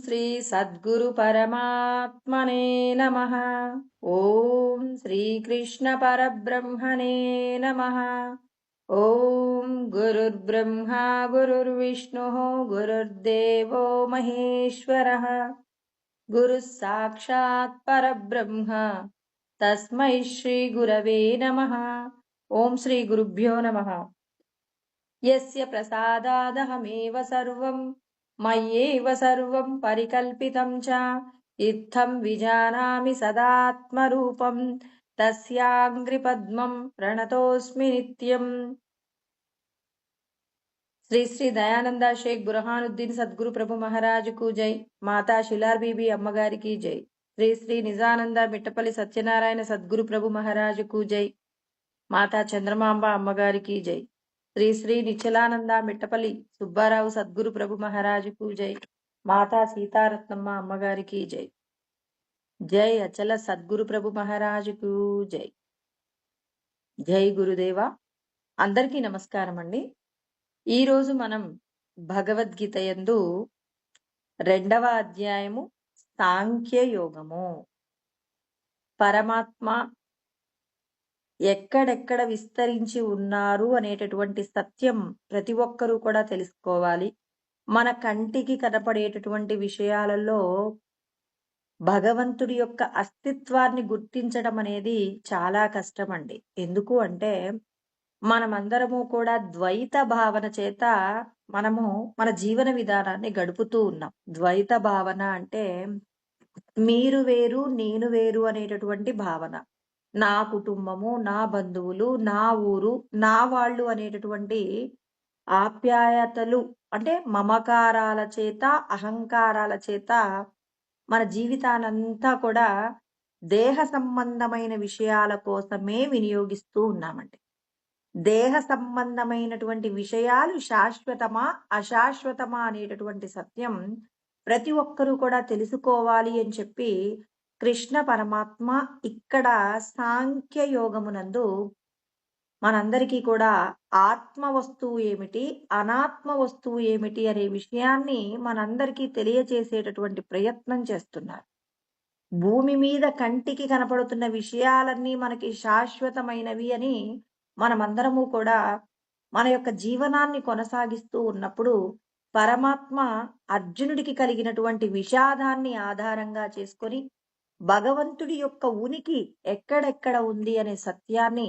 శ్రీ సద్గురు పరమాత్మనే నమః. ఓం శ్రీకృష్ణ పరబ్రహ్మణే నమః. ఓం గురుర్బ్రహ్మా గురుర్విష్ణుః గురుర్దేవో మహేశ్వరః. గురుః సాక్షాత్ పరబ్రహ్మ తస్మై శ్రీ గురవే నమః. ఓం శ్రీ గురుభ్యో నమః. యస్య ప్రసాదాదహమేవ సర్వం మయ్యేవ సర్వం పరికల్పితం చ ఇత్థం విజానామి సదాత్మరూపం తస్యాంగ్రి పద్మం ప్రణతోస్మి నిత్యం. శ్రీ శ్రీ దయానంద షేక్ బురహానుద్దీన్ సద్గురు ప్రభు మహారాజుకు జై. మాతా శిలార్ బీబీ అమ్మగారికి జై. శ్రీ శ్రీ నిజానంద మిట్టపల్లి సత్యనారాయణ సద్గురు ప్రభు మహారాజుకు జై. మాతా చంద్రమాంబ అమ్మగారికి జై. శ్రీ శ్రీ నిశ్చలానంద మిట్టపల్లి సుబ్బారావు సద్గురు ప్రభు మహారాజుకు జై. మాతా సీతారత్నమ్మ అమ్మగారికి జై. జై అచల సద్గురు ప్రభు మహారాజుకు జై. జై గురుదేవ. అందరికీ నమస్కారం అండి. ఈరోజు మనం భగవద్గీత యందు 2వ అధ్యాయము సాంఖ్య యోగము. పరమాత్మ ఎక్కడెక్కడ విస్తరించి ఉన్నారు అనేటటువంటి సత్యం ప్రతి ఒక్కరూ కూడా తెలుసుకోవాలి. మన కంటికి కనపడేటటువంటి విషయాలలో భగవంతుడి యొక్క అస్తిత్వాన్ని గుర్తించడం అనేది చాలా కష్టం అండి. ఎందుకు అంటే మనమందరము కూడా ద్వైత భావన చేత మనము మన జీవన విధానాన్ని గడుపుతూ ఉన్నాం. ద్వైత భావన అంటే మీరు వేరు నేను వేరు అనేటటువంటి భావన. నా కుటుంబము, నా బంధువులు, నా ఊరు, నా వాళ్ళు అనేటటువంటి ఆప్యాయతలు అంటే మమకారాల చేత, అహంకారాల చేత మన జీవితానంతా కూడా దేహ సంబంధమైన విషయాల కోసమే వినియోగిస్తూ ఉన్నామండి. దేహ సంబంధమైనటువంటి విషయాలు శాశ్వతమా అశాశ్వతమా అనేటటువంటి సత్యం ప్రతి ఒక్కరూ కూడా తెలుసుకోవాలి అని చెప్పి కృష్ణ పరమాత్మ ఇక్కడ సాంఖ్య యోగమునందు మనందరికీ కూడా ఆత్మ వస్తువు ఏమిటి, అనాత్మ వస్తువు ఏమిటి అనే విషయాన్ని మనందరికీ తెలియచేసేటటువంటి ప్రయత్నం చేస్తున్నారు. భూమి మీద కంటికి కనపడుతున్న విషయాలన్నీ మనకి శాశ్వతమైనవి అని మనమందరము కూడా మన యొక్క జీవనాన్ని కొనసాగిస్తూ ఉన్నప్పుడు పరమాత్మ అర్జునుడికి కలిగినటువంటి విషాదాన్ని ఆధారంగా చేసుకొని భగవంతుడి యొక్క ఉనికి ఎక్కడెక్కడ ఉంది అనే సత్యాన్ని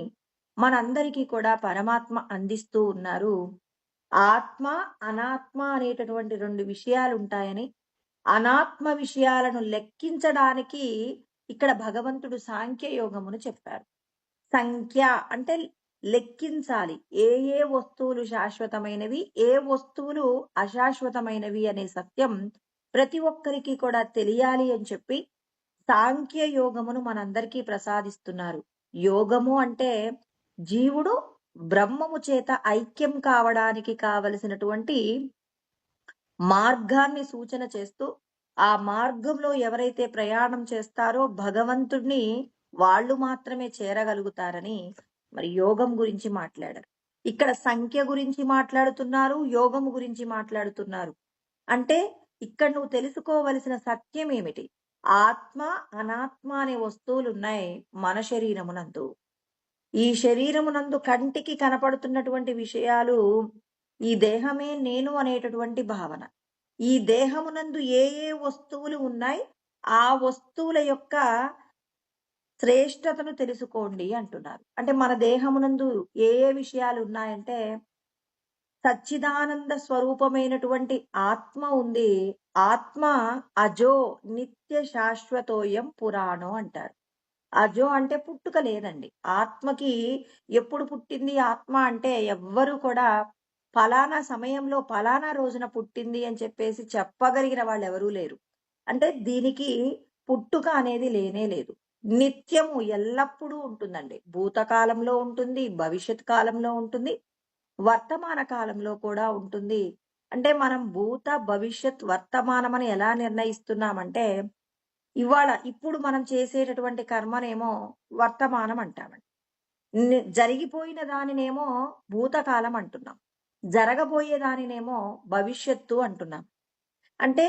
మనందరికీ కూడా పరమాత్మ అందిస్తూ ఉన్నారు. ఆత్మ అనాత్మ అనేటటువంటి 2 విషయాలు ఉంటాయని, అనాత్మ విషయాలను లెక్కించడానికి ఇక్కడ భగవంతుడు సాంఖ్య యోగమును చెప్పారు. సంఖ్య అంటే లెక్కించాలి. ఏ ఏ వస్తువులు శాశ్వతమైనవి, ఏ వస్తువులు అశాశ్వతమైనవి అనే సత్యం ప్రతి ఒక్కరికి కూడా తెలియాలి అని చెప్పి సాంఖ్య యోగమును మనందరికీ ప్రసాదిస్తున్నారు. యోగము అంటే జీవుడు బ్రహ్మము చేత ఐక్యం కావడానికి కావలసినటువంటి మార్గాన్ని సూచన చేస్తూ, ఆ మార్గంలో ఎవరైతే ప్రయాణం చేస్తారో భగవంతుడిని వాళ్ళు మాత్రమే చేరగలుగుతారని మరి యోగం గురించి మాట్లాడారు. ఇక్కడ సంఖ్య గురించి మాట్లాడుతున్నారు, యోగము గురించి మాట్లాడుతున్నారు. అంటే ఇక్కడ నువ్వు తెలుసుకోవలసిన సత్యం ఏమిటి? ఆత్మ అనాత్మ అనే వస్తువులు ఉన్నాయి మన శరీరమునందు. ఈ శరీరమునందు కంటికి కనపడుతున్నటువంటి విషయాలు ఈ దేహమే నేను అనేటటువంటి భావన. ఈ దేహమునందు ఏ ఏ వస్తువులు ఉన్నాయి, ఆ వస్తువుల యొక్క శ్రేష్టతను తెలుసుకోండి అంటున్నారు. అంటే మన దేహమునందు ఏ ఏ విషయాలు ఉన్నాయంటే సచ్చిదానంద స్వరూపమైనటువంటి ఆత్మ ఉంది. ఆత్మ అజో నిత్య శాశ్వతోయం పురాణం అంటారు. అజో అంటే పుట్టుక లేదండి. ఆత్మకి ఎప్పుడు పుట్టింది ఆత్మ అంటే ఎవ్వరు కూడా ఫలానా సమయంలో ఫలానా రోజున పుట్టింది అని చెప్పేసి చెప్పగలిగిన వాళ్ళు ఎవరూ లేరు. అంటే దీనికి పుట్టుక అనేది లేనే లేదు. నిత్యము ఎల్లప్పుడూ ఉంటుందండి. భూతకాలంలో ఉంటుంది, భవిష్యత్ కాలంలో ఉంటుంది, వర్తమాన కాలంలో కూడా ఉంటుంది. అంటే మనం భూత భవిష్యత్ వర్తమానం అని ఎలా నిర్ణయిస్తున్నామంటే ఇప్పుడు మనం చేసేటటువంటి కర్మనేమో వర్తమానం అంటామండి. జరిగిపోయిన దానినేమో భూతకాలం అంటున్నాం, జరగబోయే దానినేమో భవిష్యత్తు అంటున్నాం. అంటే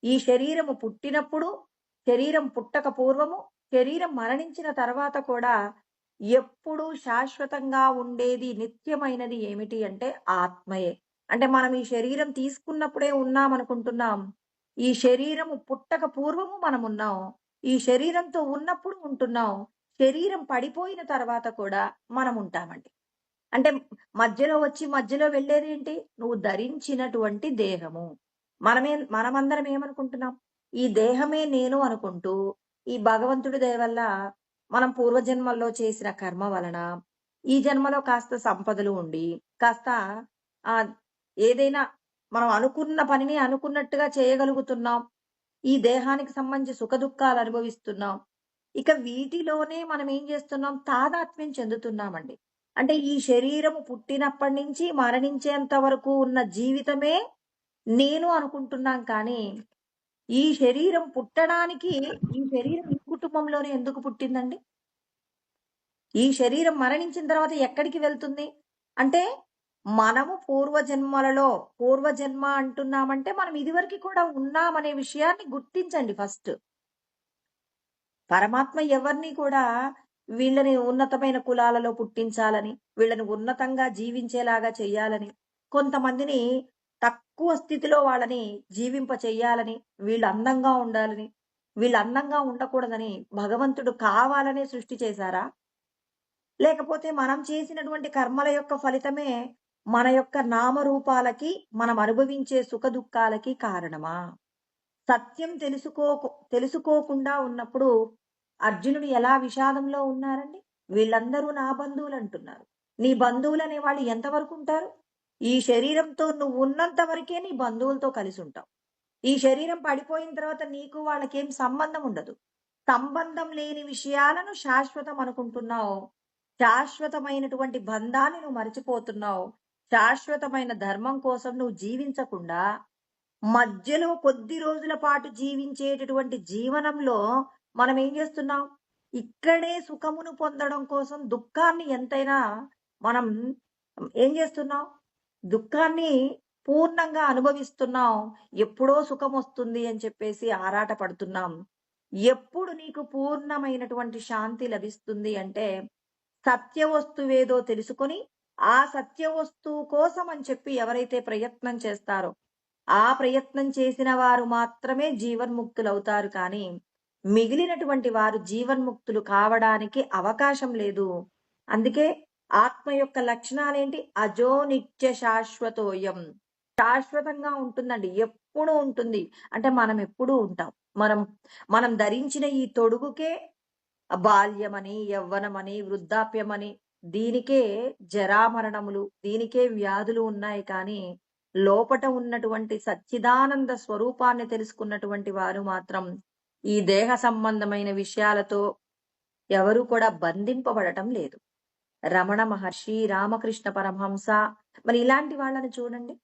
ఈ శరీరము పుట్టినప్పుడు, శరీరం పుట్టక పూర్వము, శరీరం మరణించిన తర్వాత కూడా ఎప్పుడూ శాశ్వతంగా ఉండేది, నిత్యమైనది ఏమిటి అంటే ఆత్మయే. అంటే మనం ఈ శరీరం తీసుకున్నప్పుడే ఉన్నామనుకుంటున్నాం. ఈ శరీరము పుట్టక పూర్వము మనమున్నాం. ఈ శరీరంతో ఉన్నప్పుడు ఉంటున్నాం. శరీరం పడిపోయిన తర్వాత కూడా మనముంటామండి. అంటే మధ్యలో వచ్చి మధ్యలో వెళ్ళేదేంటి? నువ్వు ధరించినటువంటి దేహము. మనమందరం ఏమనుకుంటున్నాం? ఈ దేహమే నేను అనుకుంటూ, ఈ భగవంతుడి దయ వల్ల మనం పూర్వజన్మల్లో చేసిన కర్మ వలన, ఈ జన్మలో కాస్త సంపదలు ఉండి, కాస్త ఆహ్, ఏదైనా మనం అనుకున్న పనిని అనుకున్నట్టుగా చేయగలుగుతున్నాం. ఈ దేహానికి సంబంధించి సుఖదుఖాలు అనుభవిస్తున్నాం. ఇక వీటిలోనే మనం ఏం చేస్తున్నాం? తాదాత్మ్యం చెందుతున్నామండి. అంటే ఈ శరీరము పుట్టినప్పటి నుంచి మరణించేంత వరకు ఉన్న జీవితమే నేను అనుకుంటున్నాం కానీ, ఈ శరీరం పుట్టడానికి ఈ శరీరం ఈ కుటుంబంలోనే ఎందుకు పుట్టిందండి? ఈ శరీరం మరణించిన తర్వాత ఎక్కడికి వెళ్తుంది? అంటే మనము పూర్వజన్మ అంటున్నామంటే మనం ఇదివరకు కూడా ఉన్నామనే విషయాన్ని గుర్తించండి ఫస్ట్. పరమాత్మ ఎవరిని కూడా వీళ్ళని ఉన్నతమైన కులాలలో పుట్టించాలని, వీళ్ళని ఉన్నతంగా జీవించేలాగా చెయ్యాలని, కొంతమందిని తక్కువ స్థితిలో వాళ్ళని జీవింప చెయ్యాలని, వీళ్ళు అందంగా ఉండాలని, వీళ్ళు అందంగా ఉండకూడదని భగవంతుడు కావాలనే సృష్టి చేశారా? లేకపోతే మనం చేసినటువంటి కర్మల యొక్క ఫలితమే మన యొక్క నామరూపాలకి, మనం అనుభవించే సుఖదుఖాలకి కారణమా? సత్యం తెలుసుకోకుండా ఉన్నప్పుడు అర్జునుడు ఎలా విషాదంలో ఉన్నారండి? వీళ్ళందరూ నా బంధువులంటున్నారు. నీ బంధువులనే వాళ్ళు ఎంతవరకు ఉంటారు? ఈ శరీరంతో నువ్వున్నంత వరకే నీ బంధువులతో కలిసుంటావు. ఈ శరీరం పడిపోయిన తర్వాత నీకు వాళ్ళకేం సంబంధం ఉండదు. సంబంధం లేని విషయాలను శాశ్వతం అనుకుంటున్నావు. శాశ్వతమైనటువంటి బంధాన్ని నువ్వు మరిచిపోతున్నావు. శాశ్వతమైన ధర్మం కోసం నువ్వు జీవించకుండా మధ్యలో కొద్ది రోజుల పాటు జీవించేటటువంటి జీవనంలో మనం ఏం చేస్తున్నాం? ఇక్కడే సుఖమును పొందడం కోసం దుఃఖాన్ని ఎంతైనా మనం ఏం చేస్తున్నాం? దుఃఖాన్ని పూర్ణంగా అనుభవిస్తున్నాం. ఎప్పుడో సుఖం వస్తుంది అని చెప్పేసి ఆరాట పడుతున్నాం. ఎప్పుడు నీకు పూర్ణమైనటువంటి శాంతి లభిస్తుంది అంటే సత్య వస్తువేదో తెలుసుకొని ఆ సత్య వస్తువు కోసం అని చెప్పి ఎవరైతే ప్రయత్నం చేస్తారో ఆ ప్రయత్నం చేసిన వారు మాత్రమే జీవన్ముక్తులవుతారు కానీ, మిగిలినటువంటి వారు జీవన్ముక్తులు కావడానికి అవకాశం లేదు. అందుకే ఆత్మ యొక్క లక్షణాలేంటి? అజో నిత్య శాశ్వతోయం. శాశ్వతంగా ఉంటుందండి. ఎప్పుడూ ఉంటుంది. అంటే మనం ఎప్పుడూ ఉంటాం. మనం మనం ధరించిన ఈ తొడుగుకే బాల్యమని, యవ్వనమని, వృద్ధాప్యమని దీనికే జరామరణములు, దీనికే వ్యాధులు ఉన్నాయి కానీ లోపట ఉన్నటువంటి సచ్చిదానంద స్వరూపాన్ని తెలుసుకున్నటువంటి వారు మాత్రం ఈ దేహ సంబంధమైన విషయాలతో ఎవరు కూడా బంధింపబడటం లేదు. రమణ మహర్షి, రామకృష్ణ పరమహంస మరి ఇలాంటి వాళ్ళని చూడండి.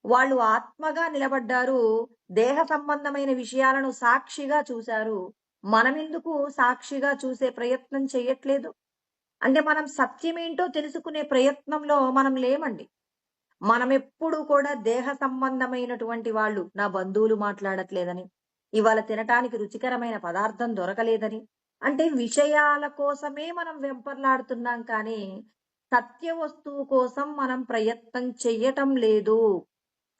వాళ్ళు ఆత్మగా నిలబడ్డారు. దేహ సంబంధమైన విషయాలను సాక్షిగా చూశారు. మనమెందుకు సాక్షిగా చూసే ప్రయత్నం చేయట్లేదు? అంటే మనం సత్యమేంటో తెలుసుకునే ప్రయత్నంలో మనం లేమండి. మనమెప్పుడు కూడా దేహ సంబంధమైనటువంటి వాళ్ళు, నా బంధువులు మాట్లాడట్లేదని, ఇవాళ తినటానికి రుచికరమైన పదార్థం దొరకలేదని, అంటే విషయాల కోసమే మనం వెంపర్లాడుతున్నాం కానీ, సత్య వస్తువు కోసం మనం ప్రయత్నం చెయ్యటం లేదు.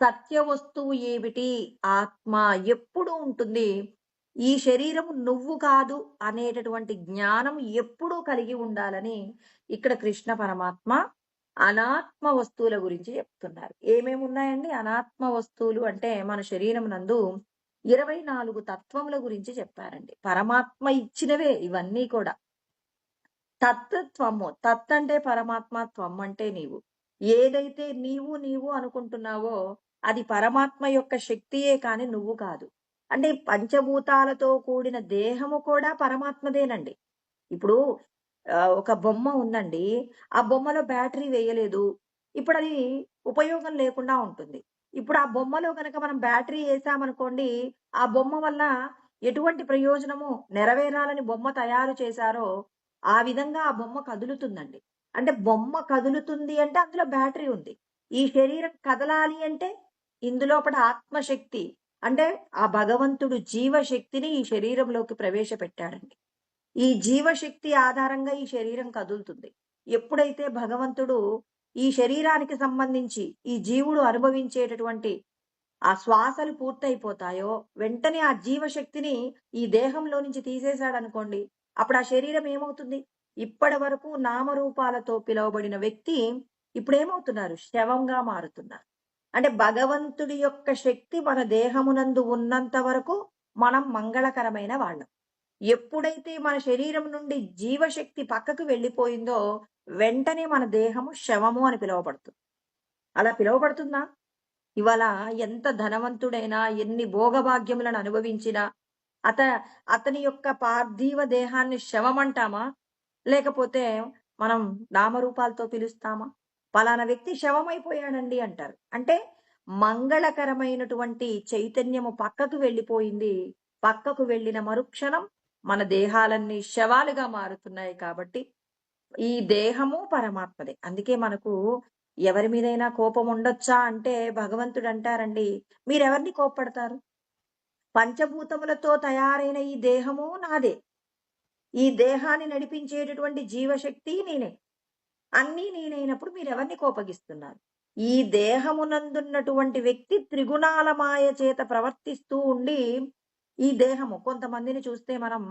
సత్య వస్తువు ఏమిటి? ఆత్మ ఎప్పుడూ ఉంటుంది. ఈ శరీరము నువ్వు కాదు అనేటటువంటి జ్ఞానం ఎప్పుడూ కలిగి ఉండాలని ఇక్కడ కృష్ణ పరమాత్మ అనాత్మ వస్తువుల గురించి చెప్తున్నారు. ఏమేమి ఉన్నాయండి అనాత్మ వస్తువులు అంటే మన శరీరం నందు 24 తత్వముల గురించి చెప్పారండి. పరమాత్మ ఇచ్చినవే ఇవన్నీ కూడా. తత్వము, తత్ అంటే పరమాత్మ, త్వం అంటే నీవు. ఏదైతే నీవు అనుకుంటున్నావో అది పరమాత్మ యొక్క శక్తియే కాని నువ్వు కాదు. అంటే పంచభూతాలతో కూడిన దేహము కూడా పరమాత్మదేనండి. ఇప్పుడు ఒక బొమ్మ ఉందండి. ఆ బొమ్మలో బ్యాటరీ వేయలేదు. ఇప్పుడది ఉపయోగం లేకుండా ఉంటుంది. ఇప్పుడు ఆ బొమ్మలో గనక మనం బ్యాటరీ ఏసామనుకోండి, ఆ బొమ్మ వల్ల ఎటువంటి ప్రయోజనము నెరవేరాలని బొమ్మ తయారు చేశారో, ఆ విధంగా ఆ బొమ్మ కదులుతుందండి. అంటే బొమ్మ కదులుతుంది అంటే అందులో బ్యాటరీ ఉంది. ఈ శరీరం కదలాలి అంటే ఇందులోపట ఆత్మశక్తి, అంటే ఆ భగవంతుడు జీవశక్తిని ఈ శరీరంలోకి ప్రవేశపెట్టాడండి. ఈ జీవశక్తి ఆధారంగా ఈ శరీరం కదులుతుంది. ఎప్పుడైతే భగవంతుడు ఈ శరీరానికి సంబంధించి ఈ జీవుడు అనుభవించేటటువంటి ఆ శ్వాసలు పూర్తయిపోతాయో, వెంటనే ఆ జీవశక్తిని ఈ దేహంలో నుంచి తీసేశాడనుకోండి, అప్పుడు ఆ శరీరం ఏమవుతుంది? ఇప్పటి వరకు నామరూపాలతో పిలువబడిన వ్యక్తి ఇప్పుడేమవుతున్నారు? శవంగా మారుతున్నారు. అంటే భగవంతుడి యొక్క శక్తి మన దేహమునందు ఉన్నంత వరకు మనం మంగళకరమైన వాళ్ళం. ఎప్పుడైతే మన శరీరం నుండి జీవశక్తి పక్కకు వెళ్ళిపోయిందో, వెంటనే మన దేహము శవము అని పిలువబడుతుంది. అలా పిలువబడుతుందా? ఇవాళ ఎంత ధనవంతుడైనా, ఎన్ని భోగభాగ్యములను అనుభవించినా, అత అతని యొక్క పార్థివ దేహాన్ని శవమంటామా? లేకపోతే మనం నామరూపాలతో పిలుస్తామా? పలానా వ్యక్తి శవమైపోయాడండి అంటారు. అంటే మంగళకరమైనటువంటి చైతన్యము పక్కకు వెళ్ళిపోయింది. పక్కకు వెళ్ళిన మరుక్షణం మన దేహాలన్నీ శవాలుగా మారుతున్నాయి కాబట్టి, ఈ దేహము పరమాత్మదే. అందుకే మనకు ఎవరి మీదైనా కోపం ఉండొచ్చా అంటే భగవంతుడు అంటారండి, మీరెవరిని కోప్పడతారు? పంచభూతములతో తయారైన ఈ దేహము నాదే. ఈ దేహాన్ని నడిపించేటటువంటి జీవశక్తి నేనే. అన్నీ నేనైనప్పుడు మీరెవరిని కోపగిస్తున్నారు? ఈ దేహమునందున్నటువంటి వ్యక్తి త్రిగుణాల మాయ చేత ప్రవర్తిస్తూ ఉండి, ఈ దేహము కొంతమందిని చూస్తే మనం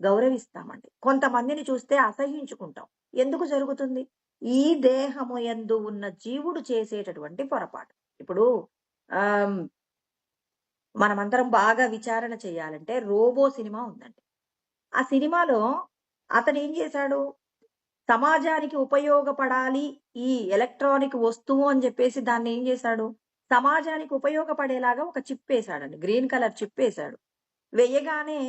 గౌరవిస్తామండి. కొంతమందిని చూస్తే అసహ్యించుకుంటాం. ఎందుకు జరుగుతుంది? ఈ దేహము యందు ఉన్న జీవుడు చేసేటటువంటి పొరపాటు. ఇప్పుడు ఆహ్, మనమందరం బాగా విచారణ చేయాలంటే 'రోబో' సినిమా ఉందండి. ఆ సినిమాలో అతనేం చేశాడు? సమాజానికి ఉపయోగపడాలి ఈ ఎలక్ట్రానిక్ వస్తువు అని చెప్పేసి దాన్నేం చేశాడు? సమాజానికి ఉపయోగపడేలాగా ఒక చిప్పేసాడండి. Green colour చిప్పేసాడు. వెయ్యగానే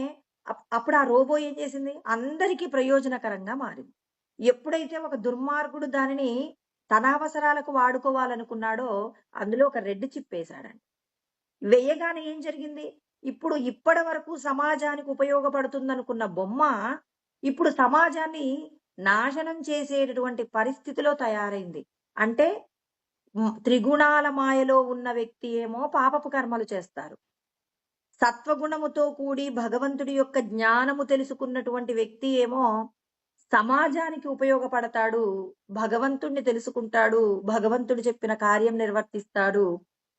అప్పుడు ఆ రోబో ఏం చేసింది? అందరికీ ప్రయోజనకరంగా మారింది. ఎప్పుడైతే ఒక దుర్మార్గుడు దానిని తన అవసరాలకు వాడుకోవాలనుకున్నాడో, అందులో ఒక రెడ్ చిప్పేసాడండి. వెయ్యగానే ఏం జరిగింది? ఇప్పుడు ఇప్పటి వరకు సమాజానికి ఉపయోగపడుతుందనుకున్న బొమ్మ, ఇప్పుడు సమాజాన్ని నాశనం చేసేటటువంటి పరిస్థితిలో తయారైంది. అంటే త్రిగుణాల మాయలో ఉన్న వ్యక్తి ఏమో పాపపు కర్మలు చేస్తారు. సత్వగుణముతో కూడి భగవంతుడి యొక్క జ్ఞానము తెలుసుకున్నటువంటి వ్యక్తి ఏమో సమాజానికి ఉపయోగపడతాడు. భగవంతుడిని తెలుసుకుంటాడు. భగవంతుడు చెప్పిన కార్యం నిర్వర్తిస్తాడు.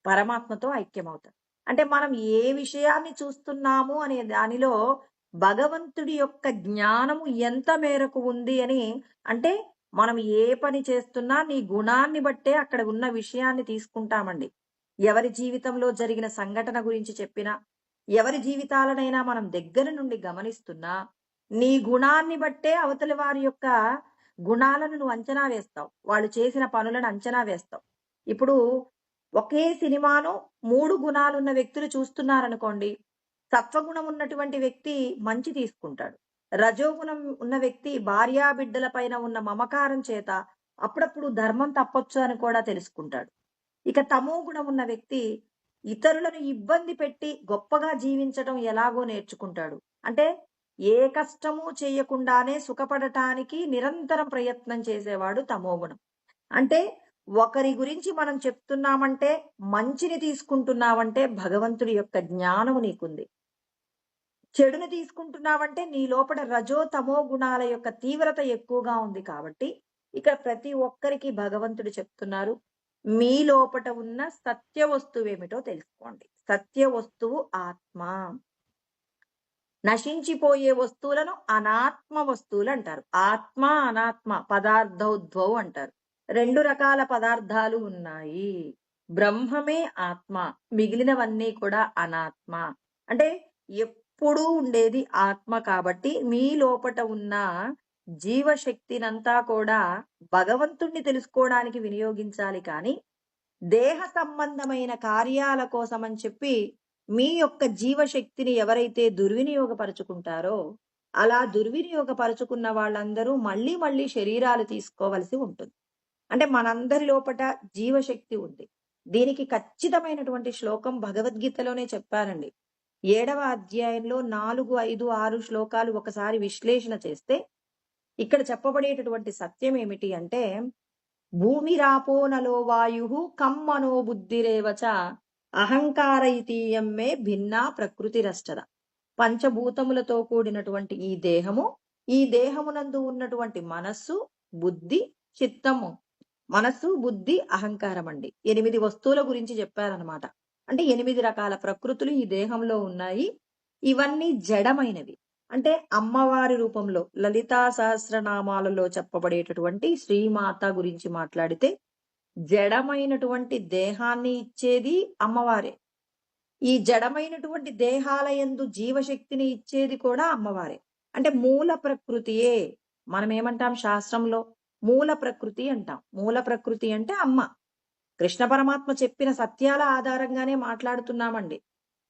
పరమాత్మతో ఐక్యమవుతాడు. అంటే మనం ఏ విషయాన్ని చూస్తున్నాము అనే దానిలో భగవంతుడి యొక్క జ్ఞానము ఎంత మేరకు ఉంది అని, అంటే మనం ఏ పని చేస్తున్నా నీ గుణాన్ని బట్టే అక్కడ ఉన్న విషయాన్ని తీసుకుంటామండి. ఎవరి జీవితంలో జరిగిన సంఘటన గురించి చెప్పినా, ఎవరి జీవితాలనైనా మనం దగ్గర నుండి గమనిస్తున్నా, నీ గుణాన్ని బట్టే అవతలి వారి యొక్క గుణాలను నువ్వు అంచనా వేస్తావు. వాళ్ళు చేసిన పనులను అంచనా వేస్తావు. ఇప్పుడు ఒకే సినిమాను 3 గుణాలున్న వ్యక్తులు చూస్తున్నారనుకోండి. సత్వగుణం ఉన్నటువంటి వ్యక్తి మంచి తీసుకుంటాడు. రజోగుణం ఉన్న వ్యక్తి భార్యాబిడ్డల పైన ఉన్న మమకారం చేత అప్పుడప్పుడు ధర్మం తప్పొచ్చు అని కూడా తెలుసుకుంటాడు. ఇక తమో గుణం ఉన్న వ్యక్తి ఇతరులను ఇబ్బంది పెట్టి గొప్పగా జీవించడం ఎలాగో నేర్చుకుంటాడు. అంటే ఏ కష్టము చేయకుండానే సుఖపడటానికి నిరంతరం ప్రయత్నం చేసేవాడు తమోగుణం. అంటే ఒకరి గురించి మనం చెప్తున్నామంటే, మంచిని తీసుకుంటున్నావంటే భగవంతుడి యొక్క జ్ఞానము నీకుంది. చెడుని తీసుకుంటున్నావంటే నీ లోపల రజో తమో గుణాల యొక్క తీవ్రత ఎక్కువగా ఉంది కాబట్టి, ఇక్కడ ప్రతి ఒక్కరికి భగవంతుడు చెప్తున్నారు, మీ లోపట ఉన్న సత్య వస్తువేమిటో తెలుసుకోండి. సత్య వస్తువు ఆత్మ. నశించిపోయే వస్తువులను అనాత్మ వస్తువులు అంటారు. ఆత్మ, అనాత్మ పదార్థౌద్వౌ అంటారు. 2 రకాల పదార్థాలు ఉన్నాయి. బ్రహ్మమే ఆత్మ. మిగిలినవన్నీ కూడా అనాత్మ. అంటే ఎప్పుడూ ఉండేది ఆత్మ కాబట్టి మీ లోపట ఉన్న జీవశక్తినంతా కూడా భగవంతుణ్ణి తెలుసుకోవడానికి వినియోగించాలి కానీ, దేహ సంబంధమైన కార్యాల కోసమని చెప్పి మీ యొక్క జీవశక్తిని ఎవరైతే దుర్వినియోగపరుచుకుంటారో, అలా దుర్వినియోగపరుచుకున్న వాళ్ళందరూ మళ్ళీ మళ్ళీ శరీరాలు తీసుకోవలసి ఉంటుంది. అంటే మనందరి లోపట జీవశక్తి ఉంది. దీనికి ఖచ్చితమైనటువంటి శ్లోకం భగవద్గీతలోనే చెప్పారండి. 7వ అధ్యాయంలో 4, 5, 6 శ్లోకాలు ఒకసారి విశ్లేషణ చేస్తే, ఇక్కడ చెప్పబడేటటువంటి సత్యం ఏమిటి అంటే, భూమిరాపో నలో వాయుః కం మనో బుద్ధిరేవచ అహంకార ఇతీయం మే భిన్నా ప్రకృతి రష్టద. పంచభూతములతో కూడినటువంటి ఈ దేహము, ఈ దేహమునందు ఉన్నటువంటి మనస్సు, బుద్ధి, చిత్తము. మనస్సు, బుద్ధి, అహంకారం అండి. 8 వస్తువుల గురించి చెప్పారనమాట. అంటే 8 రకాల ప్రకృతులు ఈ దేహంలో ఉన్నాయి. ఇవన్నీ జడమైనవి. అంటే అమ్మవారి రూపంలో లలితా సహస్రనామాలలో చెప్పబడేటటువంటి శ్రీమాత గురించి మాట్లాడితే జడమైనటువంటి దేహాన్ని ఇచ్చేది అమ్మవారే. ఈ జడమైనటువంటి దేహాలయందు జీవశక్తిని ఇచ్చేది కూడా అమ్మవారే. అంటే మూల ప్రకృతియే. మనం ఏమంటాం శాస్త్రంలో? మూల ప్రకృతి అంటాం. మూల ప్రకృతి అంటే అమ్మ. కృష్ణ పరమాత్మ చెప్పిన సత్యాల ఆధారంగానే మాట్లాడుతున్నామండి.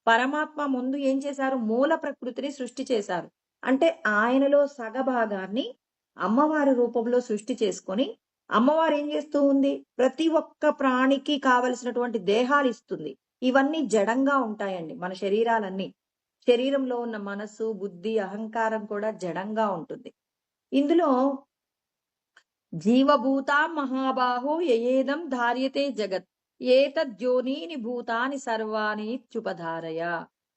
పరమాత్మ ముందు ఏం చేశారు? మూల ప్రకృతిని సృష్టి చేశారు. అంటే ఆయనలో సగభాగాన్ని అమ్మవారి రూపంలో సృష్టి చేసుకొని, అమ్మవారు ఏం చేస్తూ ఉంది? ప్రతి ఒక్క ప్రాణికి కావలసినటువంటి దేహాలు ఇస్తుంది. ఇవన్నీ జడంగా ఉంటాయండి మన శరీరాలన్నీ. శరీరంలో ఉన్న మనస్సు, బుద్ధి, అహంకారం కూడా జడంగా ఉంటుంది. ఇందులో జీవభూతా మహాబాహో యయేదం ధార్యతే జగత్ ఏతద్యోనీని భూతాని సర్వాణి చుపధారయ.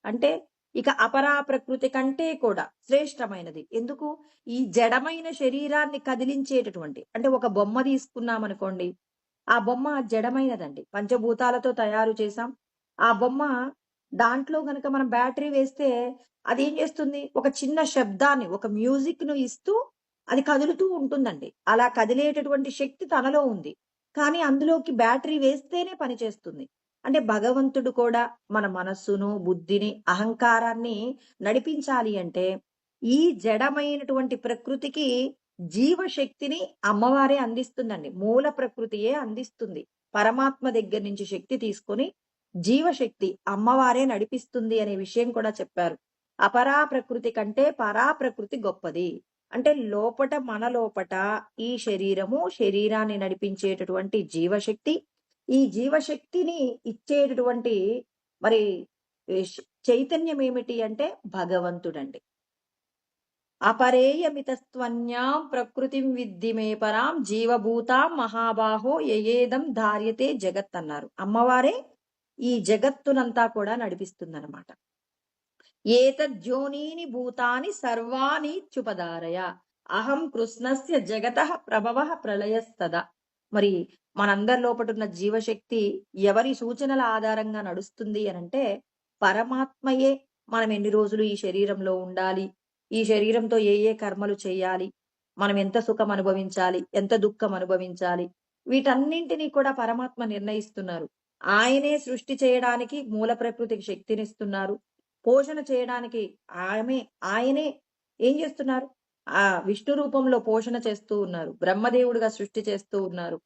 అంటే ఇక అపరా ప్రకృతి కంటే కూడా శ్రేష్టమైనది. ఎందుకు? ఈ జడమైన శరీరాన్ని కదిలించేటటువంటి, అంటే ఒక బొమ్మ తీసుకున్నామనుకోండి, ఆ బొమ్మ జడమైనదండి. పంచభూతాలతో తయారు చేశాం. ఆ బొమ్మ దాంట్లో గనక మనం బ్యాటరీ వేస్తే అది ఏం చేస్తుంది? ఒక చిన్న శబ్దాన్ని, ఒక మ్యూజిక్ ను ఇస్తూ అది కదులుతూ ఉంటుందండి. అలా కదిలేటటువంటి శక్తి తనలో ఉంది. కానీ అందులోకి బ్యాటరీ వేస్తేనే పనిచేస్తుంది. అంటే భగవంతుడు కూడా మన మనస్సును, బుద్ధిని, అహంకారాన్ని నడిపించాలి అంటే ఈ జడమైనటువంటి ప్రకృతికి జీవశక్తిని అమ్మవారే అందిస్తుందండి. మూల ప్రకృతియే అందిస్తుంది. పరమాత్మ దగ్గర నుంచి శక్తి తీసుకొని జీవశక్తి అమ్మవారే నడిపిస్తుంది అనే విషయం కూడా చెప్పారు. అపరా ప్రకృతి కంటే పరా ప్రకృతి గొప్పది. అంటే మన లోపట ఈ శరీరాన్ని నడిపించేటటువంటి జీవశక్తి, ఈ జీవశక్తిని ఇచ్చేటటువంటి మరి చైతన్యం ఏమిటి అంటే భగవంతుడండి. అపరేయమితస్త్వన్యాం ప్రకృతిం విద్ధి మే పరాం జీవభూతాం మహాబాహో యయేదం ధార్యతే జగత్ అన్నారు. అమ్మవారే ఈ జగత్తునంతా కూడా నడిపిస్తుందన్నమాట. ఏతద్యోనీని భూతాని సర్వాణి చుపదారయ అహం కృష్ణస్య జగత ప్రభవ ప్రళయస్తద. మరి మనందరి లోపటున్న జీవశక్తి ఎవరి సూచనల ఆధారంగా నడుస్తుంది అనంటే పరమాత్మయే. మనం ఎన్ని రోజులు ఈ శరీరంలో ఉండాలి, ఈ శరీరంతో ఏ ఏ కర్మలు చేయాలి, మనం ఎంత సుఖం అనుభవించాలి, ఎంత దుఃఖం అనుభవించాలి, వీటన్నింటినీ కూడా పరమాత్మ నిర్ణయిస్తున్నారు. ఆయనే సృష్టి చేయడానికి మూల ప్రకృతికి శక్తినిస్తున్నారు. పోషణ చేయడానికి ఆయనే ఏం చేస్తున్నారు? ఆ విష్ణు రూపంలో పోషణ చేస్తూ ఉన్నారు. బ్రహ్మదేవుడిగా సృష్టి చేస్తూ ఉన్నారు.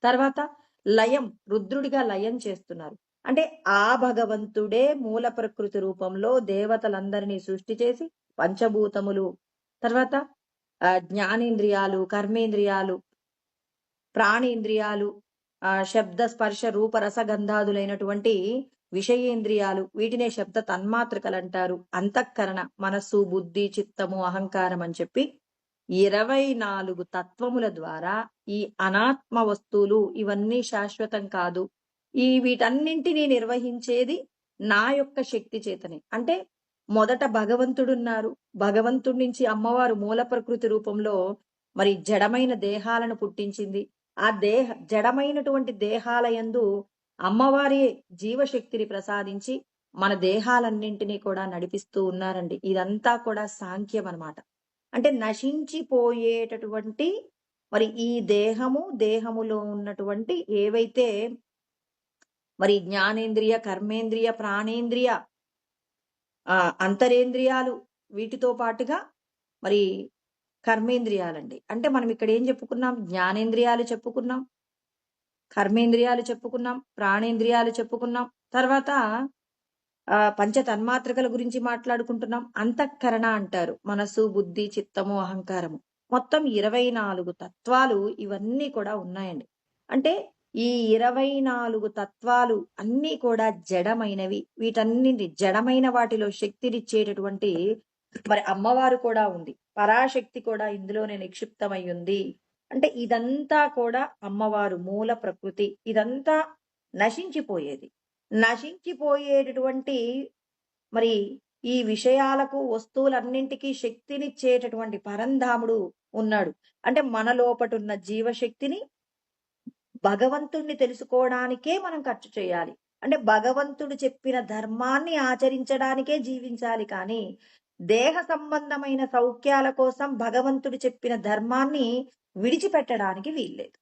తర్వాత లయం, రుద్రుడిగా లయం చేస్తున్నారు. అంటే ఆ భగవంతుడే మూల ప్రకృతి రూపంలో దేవతలందరినీ సృష్టి చేసి పంచభూతములు, తర్వాత జ్ఞానేంద్రియాలు, కర్మేంద్రియాలు, ప్రాణేంద్రియాలు, శబ్ద స్పర్శ రూప రసగంధాదులైనటువంటి విషయేంద్రియాలు, వీటినే శబ్ద తన్మాత్రికలు అంటారు. అంతఃకరణ, మనస్సు, బుద్ధి, చిత్తము, అహంకారం అని చెప్పి 24 తత్వముల ద్వారా ఈ అనాత్మ వస్తువులు ఇవన్నీ శాశ్వతం కాదు, ఈ వీటన్నింటినీ నిర్వహించేది నా యొక్క శక్తి చేతనే. అంటే మొదట భగవంతుడున్నారు. భగవంతుడి నుంచి అమ్మవారు మూల ప్రకృతి రూపంలో మరి జడమైన దేహాలను పుట్టించింది. ఆ జడమైనటువంటి దేహాల యందు అమ్మవారి జీవశక్తిని ప్రసాదించి మన దేహాలన్నింటినీ కూడా నడిపిస్తూ ఉన్నారండి. ఇదంతా కూడా సాంఖ్యం అన్నమాట. అంటే నశించిపోయేటటువంటి మరి ఈ దేహములో ఉన్నటువంటి ఏవైతే మరి జ్ఞానేంద్రియ, కర్మేంద్రియ, ప్రాణేంద్రియ, అంతరేంద్రియాలు, వీటితో పాటుగా మరి కర్మేంద్రియాలండి. అంటే మనం ఇక్కడ ఏం చెప్పుకున్నాం? జ్ఞానేంద్రియాలు చెప్పుకున్నాం, కర్మేంద్రియాలు చెప్పుకున్నాం, ప్రాణేంద్రియాలు చెప్పుకున్నాం, తర్వాత పంచ తన్మాత్రకల గురించి మాట్లాడుకుంటున్నాం. అంతఃకరణ అంటారు మనసు, బుద్ధి, చిత్తము, అహంకారము. మొత్తం 24 తత్వాలు ఇవన్నీ కూడా ఉన్నాయండి. అంటే ఈ 24 తత్వాలు అన్నీ కూడా జడమైనవి. వీటన్నింటి జడమైన వాటిలో శక్తినిచ్చేటటువంటి మరి అమ్మవారు కూడా ఉంది. పరాశక్తి కూడా ఇందులోనే నిక్షిప్తమై ఉంది. అంటే ఇదంతా కూడా అమ్మవారు మూల ప్రకృతి. ఇదంతా నశించిపోయేది. నశించిపోయేటటువంటి మరి ఈ విషయాలకు వస్తువులన్నింటికీ శక్తినిచ్చేటటువంటి పరంధాముడు ఉన్నాడు. అంటే మన లోపటున్న జీవశక్తిని భగవంతుణ్ణి తెలుసుకోవడానికే మనం ఖర్చు చేయాలి. అంటే భగవంతుడు చెప్పిన ధర్మాన్ని ఆచరించడానికే జీవించాలి కానీ దేహ సంబంధమైన సౌఖ్యాల కోసం భగవంతుడు చెప్పిన ధర్మాన్ని విడిచిపెట్టడానికి వీల్లేదు.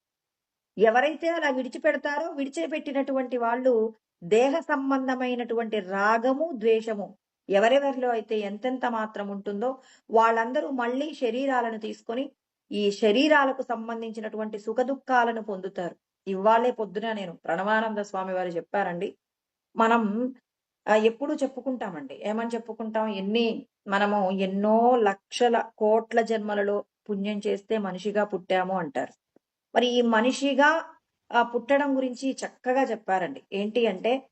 ఎవరైతే అలా విడిచిపెడతారో విడిచిపెట్టినటువంటి వాళ్ళు దేహ సంబంధమైనటువంటి రాగము, ద్వేషము ఎవరెవరిలో అయితే ఎంతెంత మాత్రం ఉంటుందో వాళ్ళందరూ మళ్ళీ శరీరాలను తీసుకొని ఈ శరీరాలకు సంబంధించినటువంటి సుఖ దుఃఖాలను పొందుతారు. ఇవాళే పొద్దున నేను ప్రణవానంద స్వామి వారు చెప్పారండి. మనం ఎప్పుడూ చెప్పుకుంటామండి. ఏమని చెప్పుకుంటాం? మనము ఎన్నో లక్షల కోట్ల జన్మలలో పుణ్యం చేస్తే మనిషిగా పుట్టాము అంటారు. మరి ఈ మనిషిగా పుట్టడం గురించి చక్కగా చెప్పారండి. ఏంటి అంటే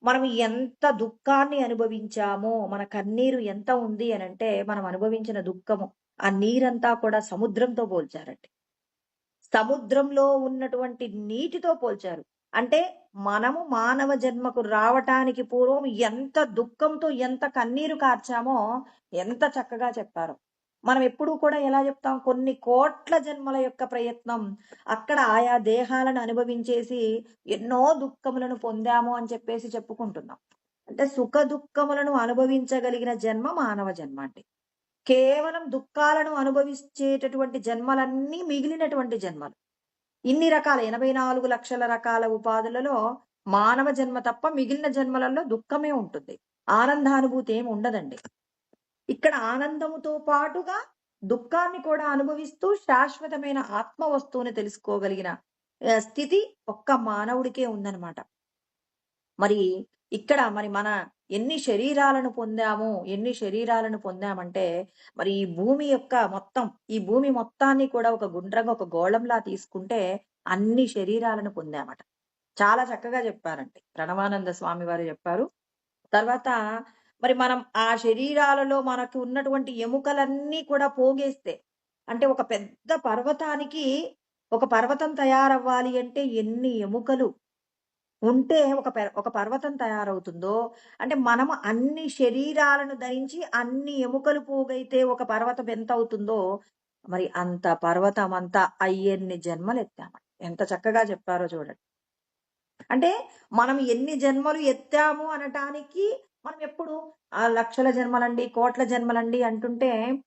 మనం ఎంత దుఃఖాన్ని అనుభవించామో, మన కన్నీరు ఎంత ఉంది అనంటే మనం అనుభవించిన దుఃఖము ఆ నీరంతా కూడా సముద్రంతో పోల్చారండి. సముద్రంలో ఉన్నటువంటి నీటితో పోల్చారు. అంటే మనము మానవ జన్మకు రావటానికి పూర్వం ఎంత దుఃఖంతో ఎంత కన్నీరు కార్చామో ఎంత చక్కగా చెప్పారో. మనం ఎప్పుడూ కూడా ఎలా చెప్తాం? కొన్ని కోట్ల జన్మల యొక్క ప్రయత్నం అక్కడ ఆయా దేహాలను అనుభవించేసి ఎన్నో దుఃఖములను పొందాము అని చెప్పేసి చెప్పుకుంటున్నాం. అంటే సుఖ దుఃఖములను అనుభవించగలిగిన జన్మ మానవ జన్మ అండి. కేవలం దుఃఖాలను అనుభవించేటటువంటి జన్మలన్నీ మిగిలినటువంటి జన్మలు. ఇన్ని రకాల 84 లక్షల రకాల ఉపాధులలో మానవ జన్మ తప్ప మిగిలిన జన్మలలో దుఃఖమే ఉంటుంది. ఆనందానుభూతి ఏమి ఉండదండి. ఇక్కడ ఆనందముతో పాటుగా దుఃఖాన్ని కూడా అనుభవిస్తూ శాశ్వతమైన ఆత్మ వస్తువుని తెలుసుకోగలిగిన స్థితి ఒక్క మానవుడికే ఉందన్నమాట. మరి ఇక్కడ మన ఎన్ని శరీరాలను పొందామంటే మరి ఈ భూమి మొత్తాన్ని కూడా ఒక గుండ్రంగా ఒక గోళంలా తీసుకుంటే అన్ని శరీరాలను పొందామట. చాలా చక్కగా చెప్పారండి ప్రణవానంద స్వామి వారు చెప్పారు. తర్వాత మరి మనం ఆ శరీరాలలో మనకు ఉన్నటువంటి ఎముకలన్నీ కూడా పోగేస్తే, అంటే ఒక పెద్ద పర్వతానికి ఒక పర్వతం తయారవ్వాలి అంటే ఎన్ని ఎముకలు ఉంటే ఒక పర్వతం తయారవుతుందో, అంటే మనము అన్ని శరీరాలను ధరించి అన్ని ఎముకలు పోగైతే ఒక పర్వతం ఎంత అవుతుందో మరి అంత పర్వతం అంతా అయ్యెన్ని జన్మలు ఎత్తామని ఎంత చక్కగా చెప్పారో చూడండి. అంటే మనం ఎన్ని జన్మలు ఎత్తాము అనటానికి మనం ఎప్పుడు లక్షల జన్మలండి, కోట్ల జన్మలండి అంటుంటే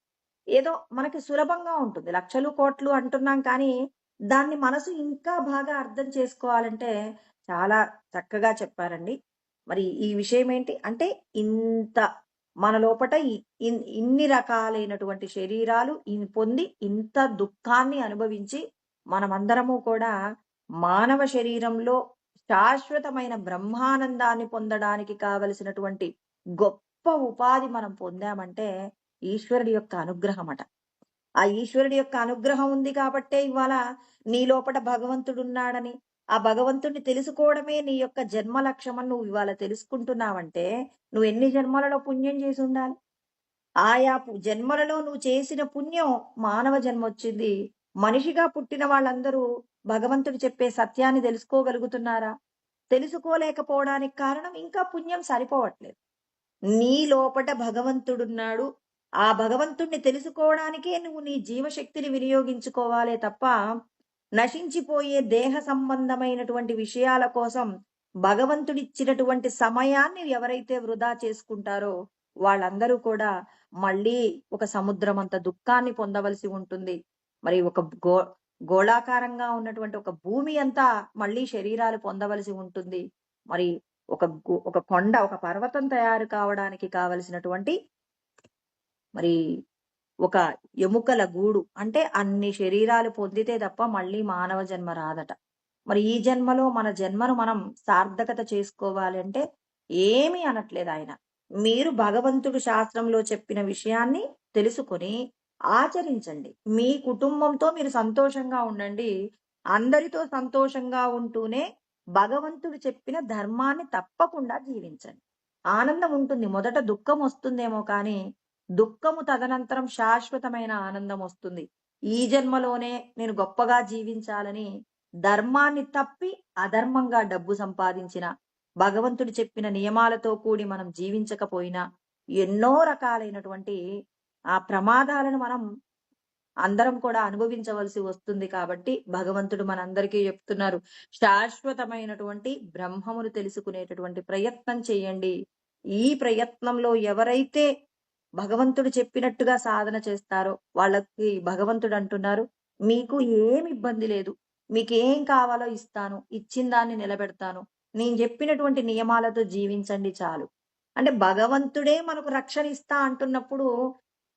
ఏదో మనకి సులభంగా ఉంటుంది. లక్షలు కోట్లు అంటున్నాం కానీ దాన్ని మనసు ఇంకా బాగా అర్థం చేసుకోవాలంటే చాలా చక్కగా చెప్పారండి. మరి ఈ విషయం ఏంటి అంటే ఇంత మన లోపట ఇన్ని రకాలైనటువంటి శరీరాలు పొంది ఇంత దుఃఖాన్ని అనుభవించి మనమందరము కూడా మానవ శరీరంలో శాశ్వతమైన బ్రహ్మానందాన్ని పొందడానికి కావలసినటువంటి గొప్ప ఉపాధి మనం పొందామంటే ఈశ్వరుడి యొక్క అనుగ్రహం అట. ఆ ఈశ్వరుడి యొక్క అనుగ్రహం ఉంది కాబట్టే ఇవాళ నీ లోపల భగవంతుడున్నాడని, ఆ భగవంతుడిని తెలుసుకోవడమే నీ యొక్క జన్మ లక్ష్యమని నువ్వు ఇవాళ తెలుసుకుంటున్నావంటే నువ్వు ఎన్ని జన్మలలో పుణ్యం చేసి ఉండాలి? ఆయా జన్మలలో నువ్వు చేసిన పుణ్యం మానవ జన్మ వచ్చింది. మనిషిగా పుట్టిన వాళ్ళందరూ భగవంతుడు చెప్పే సత్యాన్ని తెలుసుకోగలుగుతున్నారా? తెలుసుకోలేకపోవడానికి కారణం ఇంకా పుణ్యం సరిపోవట్లేదు. నీ లోపట భగవంతుడున్నాడు. ఆ భగవంతుణ్ణి తెలుసుకోవడానికే నువ్వు నీ జీవశక్తిని వినియోగించుకోవాలే తప్ప నశించిపోయే దేహ సంబంధమైనటువంటి విషయాల కోసం భగవంతుడిచ్చినటువంటి సమయాన్ని ఎవరైతే వృధా చేసుకుంటారో వాళ్ళందరూ కూడా మళ్ళీ ఒక సముద్రం అంత దుఃఖాన్ని పొందవలసి ఉంటుంది. మరి ఒక గోళాకారంగా ఉన్నటువంటి ఒక భూమి అంతా మళ్ళీ శరీరాలు పొందవలసి ఉంటుంది. మరి ఒక కొండ, ఒక పర్వతం తయారు కావడానికి కావలసినటువంటి మరి ఒక ఎముకల గూడు అంటే అన్ని శరీరాలు పొందితే తప్ప మళ్ళీ మానవ జన్మ రాదట. మరి ఈ జన్మలో మన జన్మను మనం సార్థకత చేసుకోవాలి అంటే ఏమీ అనట్లేదు ఆయన. మీరు భగవంతుడు శాస్త్రంలో చెప్పిన విషయాన్ని తెలుసుకొని ఆచరించండి. మీ కుటుంబంతో మీరు సంతోషంగా ఉండండి. అందరితో సంతోషంగా ఉంటూనే భగవంతుడు చెప్పిన ధర్మాన్ని తప్పకుండా జీవించండి. ఆనందం ఉంటుంది. మొదట దుఃఖం వస్తుందేమో కానీ దుఃఖము తదనంతరం శాశ్వతమైన ఆనందం వస్తుంది. ఈ జన్మలోనే నేను గొప్పగా జీవించాలని ధర్మాన్ని తప్పి అధర్మంగా డబ్బు సంపాదించిన, భగవంతుడు చెప్పిన నియమాలతో కూడి మనం జీవించకపోయినా ఎన్నో రకాలైనటువంటి ఆ ప్రమాదాలను మనం అందరం కూడా అనుభవించవలసి వస్తుంది. కాబట్టి భగవంతుడు మనందరికీ చెప్తున్నారు, శాశ్వతమైనటువంటి బ్రహ్మమును తెలుసుకునేటటువంటి ప్రయత్నం చేయండి. ఈ ప్రయత్నంలో ఎవరైతే భగవంతుడు చెప్పినట్టుగా సాధన చేస్తారో వాళ్ళకి భగవంతుడు అంటున్నారు, మీకు ఏమి ఇబ్బంది లేదు, మీకేం కావాలో ఇస్తాను, ఇచ్చిన దాన్ని నిలబెడతాను, నేను చెప్పినటువంటి నియమాలతో జీవించండి చాలు. అంటే భగవంతుడే మనకు రక్షణ ఇస్తా అంటున్నప్పుడు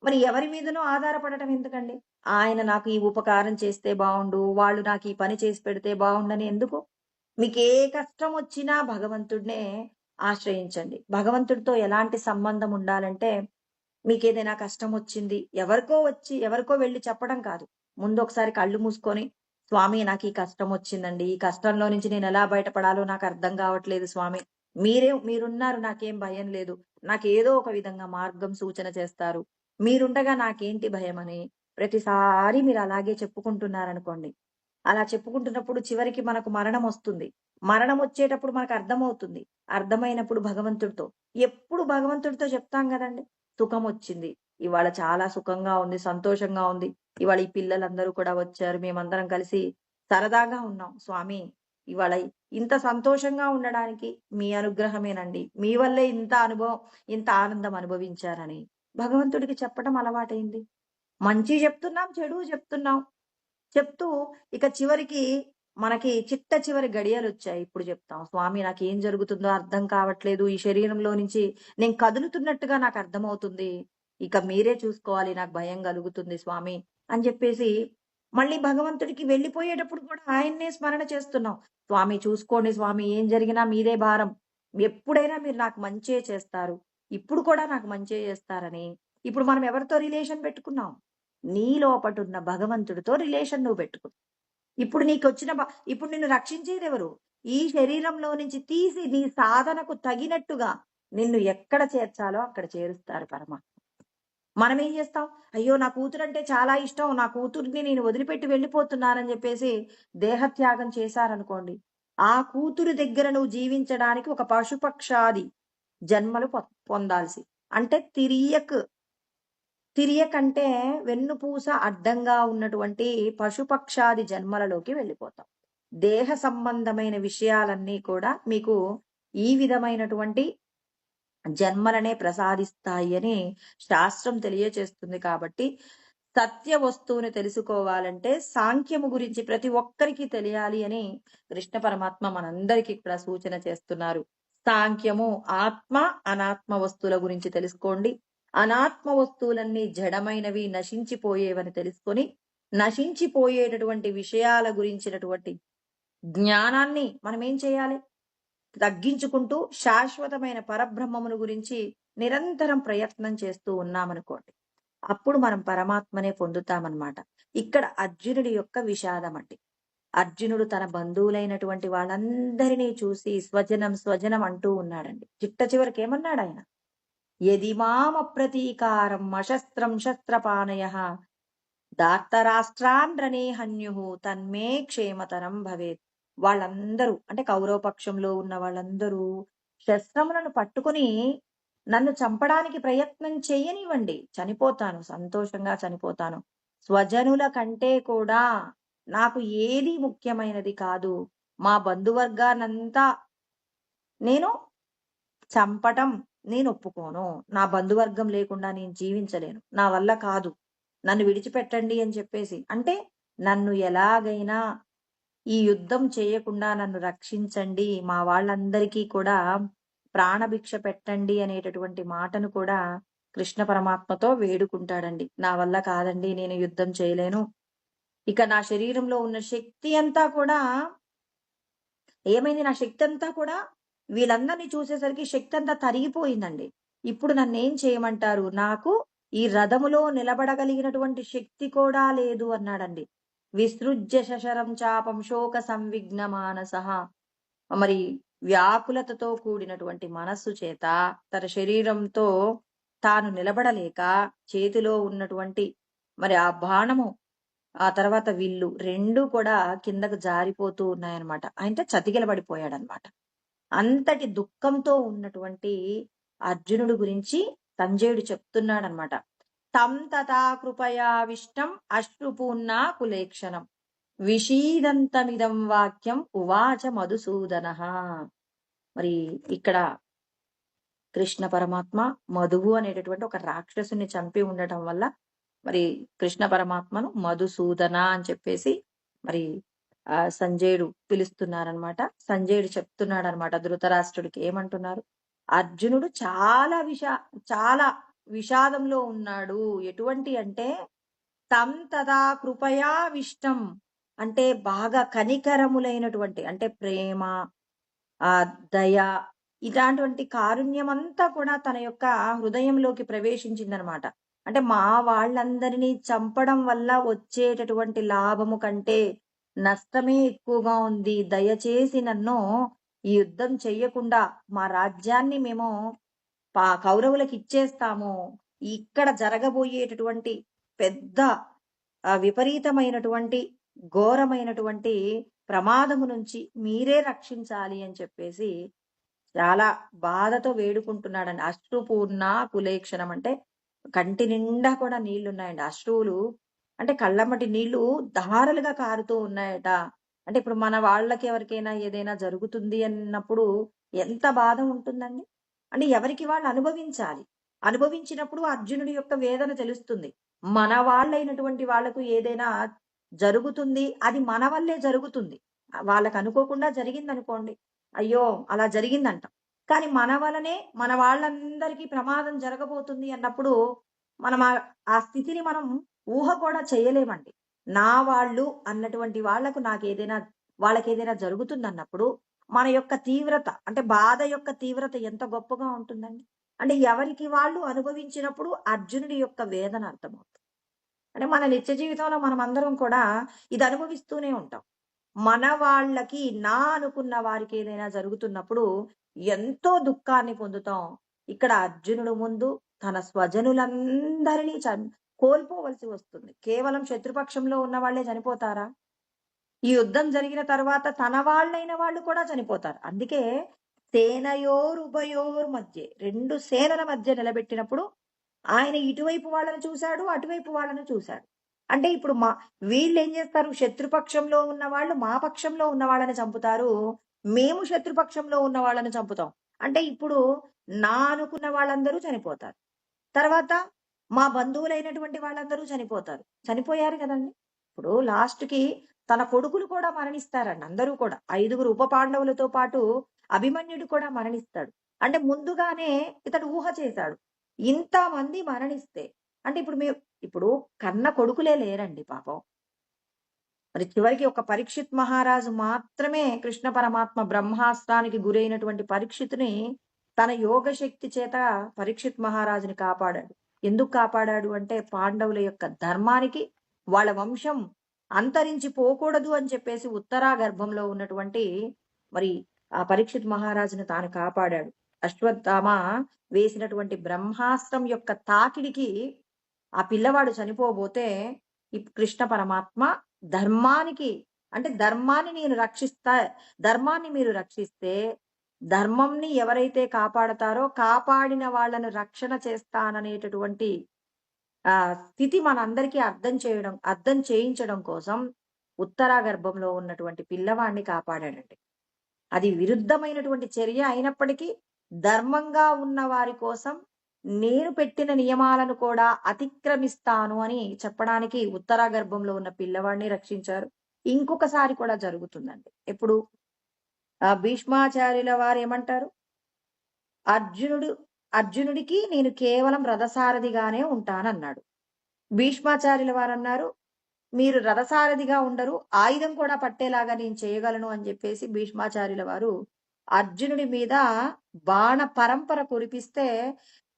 మరి ఎవరి మీదనో ఆధారపడటం ఎందుకండి? ఆయన నాకు ఈ ఉపకారం చేస్తే బావుండు, వాళ్ళు నాకు ఈ పని చేసి పెడితే బావుండని ఎందుకు? మీకే కష్టం వచ్చినా భగవంతుడినే ఆశ్రయించండి. భగవంతుడితో ఎలాంటి సంబంధం ఉండాలంటే, మీకేదైనా కష్టం వచ్చింది, ఎవరికో వెళ్లి చెప్పడం కాదు. ముందు ఒకసారి కళ్ళు మూసుకొని, స్వామి నాకు ఈ కష్టం వచ్చిందండి. ఈ కష్టంలో నుంచి నేను ఎలా బయటపడాలో నాకు అర్థం కావట్లేదు స్వామి. మీరున్నారు, నాకేం భయం లేదు. నాకేదో ఒక విధంగా మార్గం సూచన చేస్తారు. మీరుండగా నాకేంటి భయమని ప్రతిసారి మీరు అలాగే చెప్పుకుంటున్నారనుకోండి. అలా చెప్పుకుంటున్నప్పుడు చివరికి మనకు మరణం వస్తుంది. మరణం వచ్చేటప్పుడు మనకు అర్థమవుతుంది. అర్థమైనప్పుడు భగవంతుడితో ఎప్పుడు భగవంతుడితో చెప్తాం గదండీ! సుఖం వచ్చింది. ఇవాళ చాలా సుఖంగా ఉంది, సంతోషంగా ఉంది. ఇవాళ ఈ పిల్లలందరూ కూడా వచ్చారు. మేమందరం కలిసి సరదాగా ఉన్నాం. స్వామి, ఇవాళ ఇంత సంతోషంగా ఉండడానికి మీ అనుగ్రహమేనండి. మీ వల్లే ఇంత ఆనందం అనుభవించారని భగవంతుడికి చెప్పడం అలవాటైంది. మంచి చెప్తున్నాం, చెడు చెప్తున్నాం. చెప్తూ ఇక చివరికి మనకి చిట్ట చివరి గడియలొచ్చాయి. ఇప్పుడు చెప్తాం, స్వామి నాకేం జరుగుతుందో అర్థం కావట్లేదు. ఈ శరీరంలో నుంచి నేను కదులుతున్నట్టుగా నాకు అర్థమవుతుంది. ఇక మీరే చూసుకోవాలి. నాకు భయం కలుగుతుంది స్వామి అని చెప్పేసి మళ్ళీ భగవంతుడికి వెళ్ళిపోయేటప్పుడు కూడా ఆయన్నే స్మరణ చేస్తున్నాం. స్వామి చూసుకోండి స్వామి, ఏం జరిగినా మీదే భారం. ఎప్పుడైనా మీరు నాకు మంచే చేస్తారు. ఇప్పుడు కూడా నాకు మంచే చేస్తారని ఇప్పుడు మనం ఎవరితో రిలేషన్ పెట్టుకున్నాం? నీ లోపటున్న భగవంతుడితో రిలేషన్ నువ్వు పెట్టుకో. ఇప్పుడు నీకొచ్చిన ఇప్పుడు నిన్ను రక్షించేదెవరు? ఈ శరీరంలో నుంచి తీసి నీ సాధనకు తగినట్టుగా నిన్ను ఎక్కడ చేర్చాలో అక్కడ చేరుస్తారు పరమాత్మ. మనమేం చేస్తాం? అయ్యో! నా కూతురంటే చాలా ఇష్టం, నా కూతురిని నేను వదిలిపెట్టి వెళ్ళిపోతున్నానని చెప్పేసి దేహత్యాగం చేశారనుకోండి. ఆ కూతురు దగ్గర నువ్వు జీవించడానికి ఒక పశుపక్షాది జన్మలు పొందాల్సి. అంటే తిరియకంటే వెన్నుపూస అడ్డంగా ఉన్నటువంటి పశుపక్షాది జన్మలలోకి వెళ్ళిపోతాం. దేహ సంబంధమైన విషయాలన్నీ కూడా మీకు ఈ విధమైనటువంటి జన్మలనే ప్రసాదిస్తాయి అని శాస్త్రం తెలియచేస్తుంది. కాబట్టి సత్య వస్తువుని తెలుసుకోవాలంటే సాంఖ్యము గురించి ప్రతి ఒక్కరికి తెలియాలి అని కృష్ణ పరమాత్మ మనందరికీ కూడా సూచన చేస్తున్నారు. సాంఖ్యము ఆత్మ అనాత్మ వస్తువుల గురించి తెలుసుకోండి. అనాత్మ వస్తువులన్నీ జడమైనవి, నశించిపోయేవని తెలుసుకొని నశించిపోయేటటువంటి విషయాల గురించినటువంటి జ్ఞానాన్ని మనం ఏం చేయాలి? తగ్గించుకుంటూ శాశ్వతమైన పరబ్రహ్మమును గురించి నిరంతరం ప్రయత్నం చేస్తూ ఉన్నామనుకోండి, అప్పుడు మనం పరమాత్మనే పొందుతామన్నమాట. ఇక్కడ అర్జునుడి యొక్క విషాదం అండి. అర్జునుడు తన బంధువులైనటువంటి వాళ్ళందరినీ చూసి స్వజనం స్వజనం అంటూ ఉన్నాడండి. చిట్ట చివరికి ఏమన్నాడు ఆయన? యదిమామ ప్రతీకారం అశస్త్రం శస్త్రపానయ దార్తరాష్ట్రాన్ రణే హన్యు తన్మే క్షేమతరం భవేత్. వాళ్ళందరూ అంటే కౌరవ పక్షంలో ఉన్న వాళ్ళందరూ శస్త్రములను పట్టుకుని నన్ను చంపడానికి ప్రయత్నం చెయ్యనివ్వండి, చనిపోతాను, సంతోషంగా చనిపోతాను. స్వజనుల కంటే కూడా నాకు ఏది ముఖ్యమైనది కాదు. మా బంధువర్గానంతా నేను చంపటం నేను ఒప్పుకోను. నా బంధువర్గం లేకుండా నేను జీవించలేను. నా వల్ల కాదు. నన్ను విడిచిపెట్టండి అని చెప్పేసి, అంటే నన్ను ఎలాగైనా ఈ యుద్ధం చేయకుండా నన్ను రక్షించండి, మా వాళ్ళందరికీ కూడా ప్రాణభిక్ష పెట్టండి అనేటటువంటి మాటను కూడా కృష్ణ పరమాత్మతో వేడుకుంటాడండి. నా వల్ల కాదండి, నేను యుద్ధం చేయలేను. ఇక నా శరీరంలో ఉన్న శక్తి అంతా కూడా ఏమైంది? నా శక్తి అంతా కూడా వీళ్ళందరినీ చూసేసరికి శక్తి అంతా తరిగిపోయిందండి. ఇప్పుడు నన్నేం చేయమంటారు? నాకు ఈ రథములో నిలబడగలిగినటువంటి శక్తి కూడా లేదు అన్నాడండి. విసృజ్య శశరం చాపం శోక సంవిఘ్న మానసః. మరి వ్యాకులతతో కూడినటువంటి మనస్సు చేత తన శరీరంతో తాను నిలబడలేక చేతిలో ఉన్నటువంటి మరి ఆ బాణము, ఆ తర్వాత విల్లు రెండూ కూడా కిందకు జారిపోతూ ఉన్నాయన్నమాట. అంటే చతికిలబడిపోయాడనమాట. అంతటి దుఃఖంతో ఉన్నటువంటి అర్జునుడు గురించి సంజయుడు చెప్తున్నాడనమాట. తం తథా కృపయావిష్టం అశ్రుపూర్ణా కులేక్షణం విషీదంతమిదం వాక్యం ఉవాచ మధుసూదన. మరి ఇక్కడ కృష్ణ పరమాత్మ మధువు అనేటటువంటి ఒక రాక్షసుని చంపి ఉండటం వల్ల మరి కృష్ణ పరమాత్మను మధుసూదన అని చెప్పేసి మరి సంజయుడు పిలుస్తున్నారనమాట. సంజయుడు చెప్తున్నాడు అనమాట ధృతరాష్ట్రుడికి. ఏమంటున్నారు? అర్జునుడు చాలా విషాదంలో ఉన్నాడు. ఎటువంటి అంటే తం తదా కృపయావిష్టం అంటే బాగా కనికరములైనటువంటి, అంటే ప్రేమ, దయ, ఇలాంటి కారుణ్యమంతా కూడా తన యొక్క హృదయంలోకి ప్రవేశించిందనమాట. అంటే మా వాళ్ళందరినీ చంపడం వల్ల వచ్చేటటువంటి లాభము కంటే నష్టమే ఎక్కువగా ఉంది. దయచేసి నన్ను ఈ యుద్ధం చెయ్యకుండా మా రాజ్యాన్ని మేము కౌరవులకు ఇచ్చేస్తాము. ఇక్కడ జరగబోయేటటువంటి పెద్ద విపరీతమైనటువంటి ఘోరమైనటువంటి ప్రమాదము నుంచి మీరే రక్షించాలి అని చెప్పేసి చాలా బాధతో వేడుకుంటున్నాడండి. అశ్రుపూర్ణ కులేక్షణం అంటే కంటి నిండా కూడా నీళ్లున్నాయండి. అశ్రువులు అంటే కళ్ళమ్మటి నీళ్లు ధారలుగా కారుతూ ఉన్నాయట. అంటే ఇప్పుడు మన వాళ్ళకి ఎవరికైనా ఏదైనా జరుగుతుంది అన్నప్పుడు ఎంత బాధ ఉంటుందండి. అంటే ఎవరికి వాళ్ళు అనుభవించాలి. అనుభవించినప్పుడు అర్జునుడి యొక్క వేదన తెలుస్తుంది. మన వాళ్ళైనటువంటి వాళ్లకు ఏదైనా జరుగుతుంది, అది మన వల్లే జరుగుతుంది. వాళ్ళకు అనుకోకుండా జరిగింది అనుకోండి, అయ్యో అలా జరిగిందంట. కానీ మన వలనే మన వాళ్ళందరికీ ప్రమాదం జరగబోతుంది అన్నప్పుడు మనం ఆ స్థితిని మనం ఊహ కూడా చేయలేమండి. నా వాళ్ళు అన్నటువంటి వాళ్ళకు వాళ్ళకి ఏదైనా జరుగుతుంది అన్నప్పుడు మన యొక్క తీవ్రత, అంటే బాధ యొక్క తీవ్రత ఎంత గొప్పగా ఉంటుందండి. అంటే ఎవరికి వాళ్ళు అనుభవించినప్పుడు అర్జునుడి యొక్క వేదన అర్థమవుతుంది. అంటే మన నిత్య జీవితంలో మనం అందరం కూడా ఇది అనుభవిస్తూనే ఉంటాం. మన వాళ్ళకి అనుకున్న వారికి ఏదైనా జరుగుతున్నప్పుడు ఎంతో దుఃఖాన్ని పొందుతాం. ఇక్కడ అర్జునుడు ముందు తన స్వజనులందరినీ కోల్పోవలసి వస్తుంది. కేవలం శత్రుపక్షంలో ఉన్న వాళ్లే చనిపోతారా? ఈ యుద్ధం జరిగిన తర్వాత తన వాళ్ళైన వాళ్ళు కూడా చనిపోతారు. అందుకే సేనయోరుభయోర్ మధ్య, రెండు సేనల మధ్య నిలబెట్టినప్పుడు ఆయన ఇటువైపు వాళ్ళని చూశాడు, అటువైపు వాళ్ళని చూశాడు. అంటే ఇప్పుడు వీళ్ళు ఏం చేస్తారు? శత్రుపక్షంలో ఉన్న వాళ్ళు మా పక్షంలో ఉన్న వాళ్ళని చంపుతారు, మేము శత్రుపక్షంలో ఉన్న వాళ్ళని చంపుతాం. అంటే ఇప్పుడు నా అనుకున్న వాళ్ళందరూ చనిపోతారు. తర్వాత మా బంధువులైనటువంటి వాళ్ళందరూ చనిపోతారు. చనిపోయారు కదండి. ఇప్పుడు లాస్ట్ కి తన కొడుకులు కూడా మరణిస్తారండి. అందరూ కూడా 5 ఉప పాండవులతో పాటు అభిమన్యుడు కూడా మరణిస్తాడు. అంటే ముందుగానే ఇతడు ఊహ చేశాడు, ఇంతమంది మరణిస్తే అంటే ఇప్పుడు కన్న కొడుకులే లేరండి పాపం. మరి చివరికి ఒక పరీక్షిత్ మహారాజు మాత్రమే కృష్ణ పరమాత్మ బ్రహ్మాస్త్రానికి గురైనటువంటి పరీక్షిత్ని తన యోగ శక్తి చేత పరీక్షిత్ మహారాజుని కాపాడాడు. ఎందుకు కాపాడాడు అంటే పాండవుల యొక్క ధర్మానికి, వాళ్ళ వంశం అంతరించిపోకూడదు అని చెప్పేసి ఉత్తరా గర్భంలో ఉన్నటువంటి మరి ఆ పరీక్షిత్ మహారాజును తాను కాపాడాడు. అశ్వత్థామ వేసినటువంటి బ్రహ్మాస్త్రం యొక్క తాకిడికి ఆ పిల్లవాడు చనిపోబోతే కృష్ణ పరమాత్మ ధర్మానికి, అంటే ధర్మాన్ని మీరు రక్షిస్తే ధర్మంని ఎవరైతే కాపాడతారో కాపాడిన వాళ్ళను రక్షణ చేస్తాననేటటువంటి స్థితి మనందరికీ అర్థం చేయించడం కోసం ఉత్తరా గర్భంలో ఉన్నటువంటి పిల్లవాడిని కాపాడాడండి. అది విరుద్ధమైనటువంటి చర్య అయినప్పటికీ ధర్మంగా ఉన్న వారి కోసం నేను పెట్టిన నియమాలను కూడా అతిక్రమిస్తాను అని చెప్పడానికి ఉత్తరా గర్భంలో ఉన్న పిల్లవాడిని రక్షించారు. ఇంకొకసారి కూడా జరుగుతుందండి. ఎప్పుడు భీష్మాచార్యుల వారు ఏమంటారు? అర్జునుడికి నేను కేవలం రథసారథిగానే ఉంటానన్నాడు. భీష్మాచార్యుల వారు అన్నారు, మీరు రథసారథిగా ఉండరు, ఆయుధం కూడా పట్టేలాగా నేను చేయగలను అని చెప్పేసి భీష్మాచార్యుల వారు అర్జునుడి మీద బాణ పరంపర కురిపిస్తే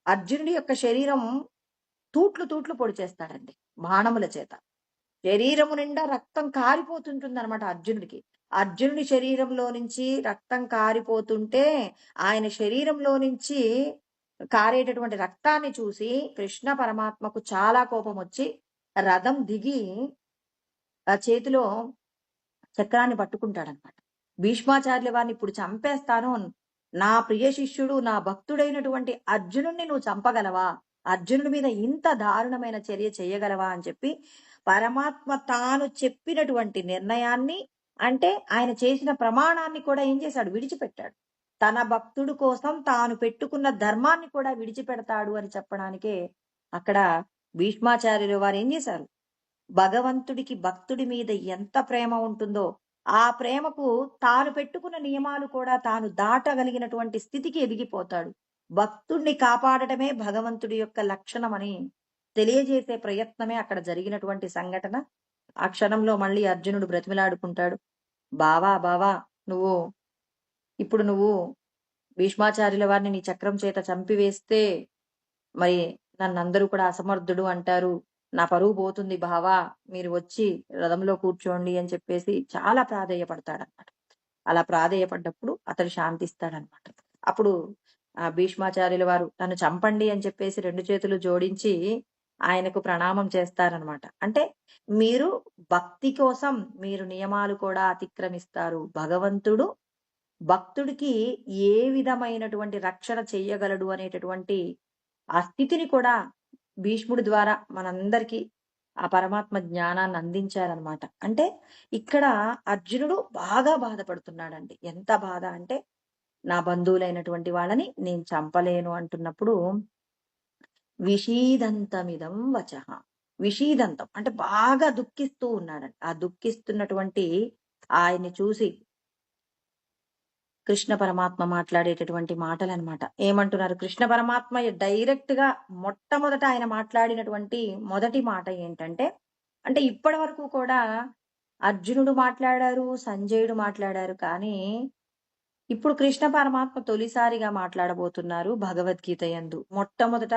అర్జునుడి యొక్క శరీరం తూట్లు పొడి చేస్తాడండి బాణముల చేత. శరీరము నిండా రక్తం కారిపోతుంటుంది అనమాట అర్జునుడికి. అర్జునుడి శరీరంలో నుంచి రక్తం కారిపోతుంటే ఆయన శరీరంలో నుంచి కారేటటువంటి రక్తాన్ని చూసి కృష్ణ పరమాత్మకు చాలా కోపం వచ్చి రథం దిగి చేతిలో చక్రాన్ని పట్టుకుంటాడనమాట. భీష్మాచార్యుల వారిని ఇప్పుడు చంపేస్తాను, నా ప్రియ శిష్యుడు, నా భక్తుడైనటువంటి అర్జునుడిని నువ్వు చంపగలవా? అర్జునుడి మీద ఇంత దారుణమైన చర్య చేయగలవా అని చెప్పి పరమాత్మ తాను చెప్పినటువంటి నిర్ణయాన్ని, అంటే ఆయన చేసిన ప్రమాణాన్ని కూడా ఏం చేశాడు? విడిచిపెట్టాడు. తన భక్తుడు కోసం తాను పెట్టుకున్న ధర్మాన్ని కూడా విడిచిపెడతాడు అని చెప్పడానికే అక్కడ భీష్మాచార్యులు వారు ఏం చేశారు? భగవంతుడికి భక్తుడి మీద ఎంత ప్రేమ ఉంటుందో ఆ ప్రేమకు తాను పెట్టుకున్న నియమాలు కూడా తాను దాటగలిగినటువంటి స్థితికి ఎదిగిపోతాడు. భక్తుణ్ణి కాపాడటమే భగవంతుడి యొక్క లక్షణమని తెలియజేసే ప్రయత్నమే అక్కడ జరిగినటువంటి సంఘటన. ఆ క్షణంలో మళ్ళీ అర్జునుడు బ్రతిమిలాడుకుంటాడు, బావా బావా ఇప్పుడు నువ్వు భీష్మాచార్యుల వారిని నీ చక్రం చేత చంపివేస్తే మరి నన్నందరూ కూడా అసమర్థుడు అంటారు, నా పరువు పోతుంది బావా, మీరు వచ్చి రథంలో కూర్చోండి అని చెప్పేసి చాలా ప్రాధేయపడతాడనమాట. అలా ప్రాధేయపడ్డప్పుడు అతడు శాంతిస్తాడనమాట. అప్పుడు ఆ భీష్మాచార్యుల వారు నన్ను చంపండి అని చెప్పేసి 2 చేతులు జోడించి ఆయనకు ప్రణామం చేస్తారనమాట. అంటే మీరు భక్తి కోసం మీరు నియమాలు కూడా అతిక్రమిస్తారు. భగవంతుడు భక్తుడికి ఏ విధమైనటువంటి రక్షణ చెయ్యగలడు అనేటటువంటి ఆ స్థితిని కూడా భీష్ముడి ద్వారా మనందరికీ ఆ పరమాత్మ జ్ఞానాన్ని అందించారనమాట. అంటే ఇక్కడ అర్జునుడు బాగా బాధపడుతున్నాడండి. ఎంత బాధ అంటే నా బంధువులైనటువంటి వాళ్ళని నేను చంపలేను అంటున్నప్పుడు విషీదంతమిదం వచః. విషీదంతం అంటే బాగా దుఃఖిస్తూ ఉన్నాడండి. ఆ దుఃఖిస్తున్నటువంటి ఆయన్ని చూసి కృష్ణ పరమాత్మ మాట్లాడేటటువంటి మాటలు అనమాట. ఏమంటున్నారు? కృష్ణ పరమాత్మ డైరెక్ట్ గా మొట్టమొదట ఆయన మాట్లాడినటువంటి మొదటి మాట ఏంటంటే, అంటే ఇప్పటి వరకు కూడా అర్జునుడు మాట్లాడారు, సంజయుడు మాట్లాడారు, కానీ ఇప్పుడు కృష్ణ పరమాత్మ తొలిసారిగా మాట్లాడబోతున్నారు భగవద్గీత యందు. మొట్టమొదట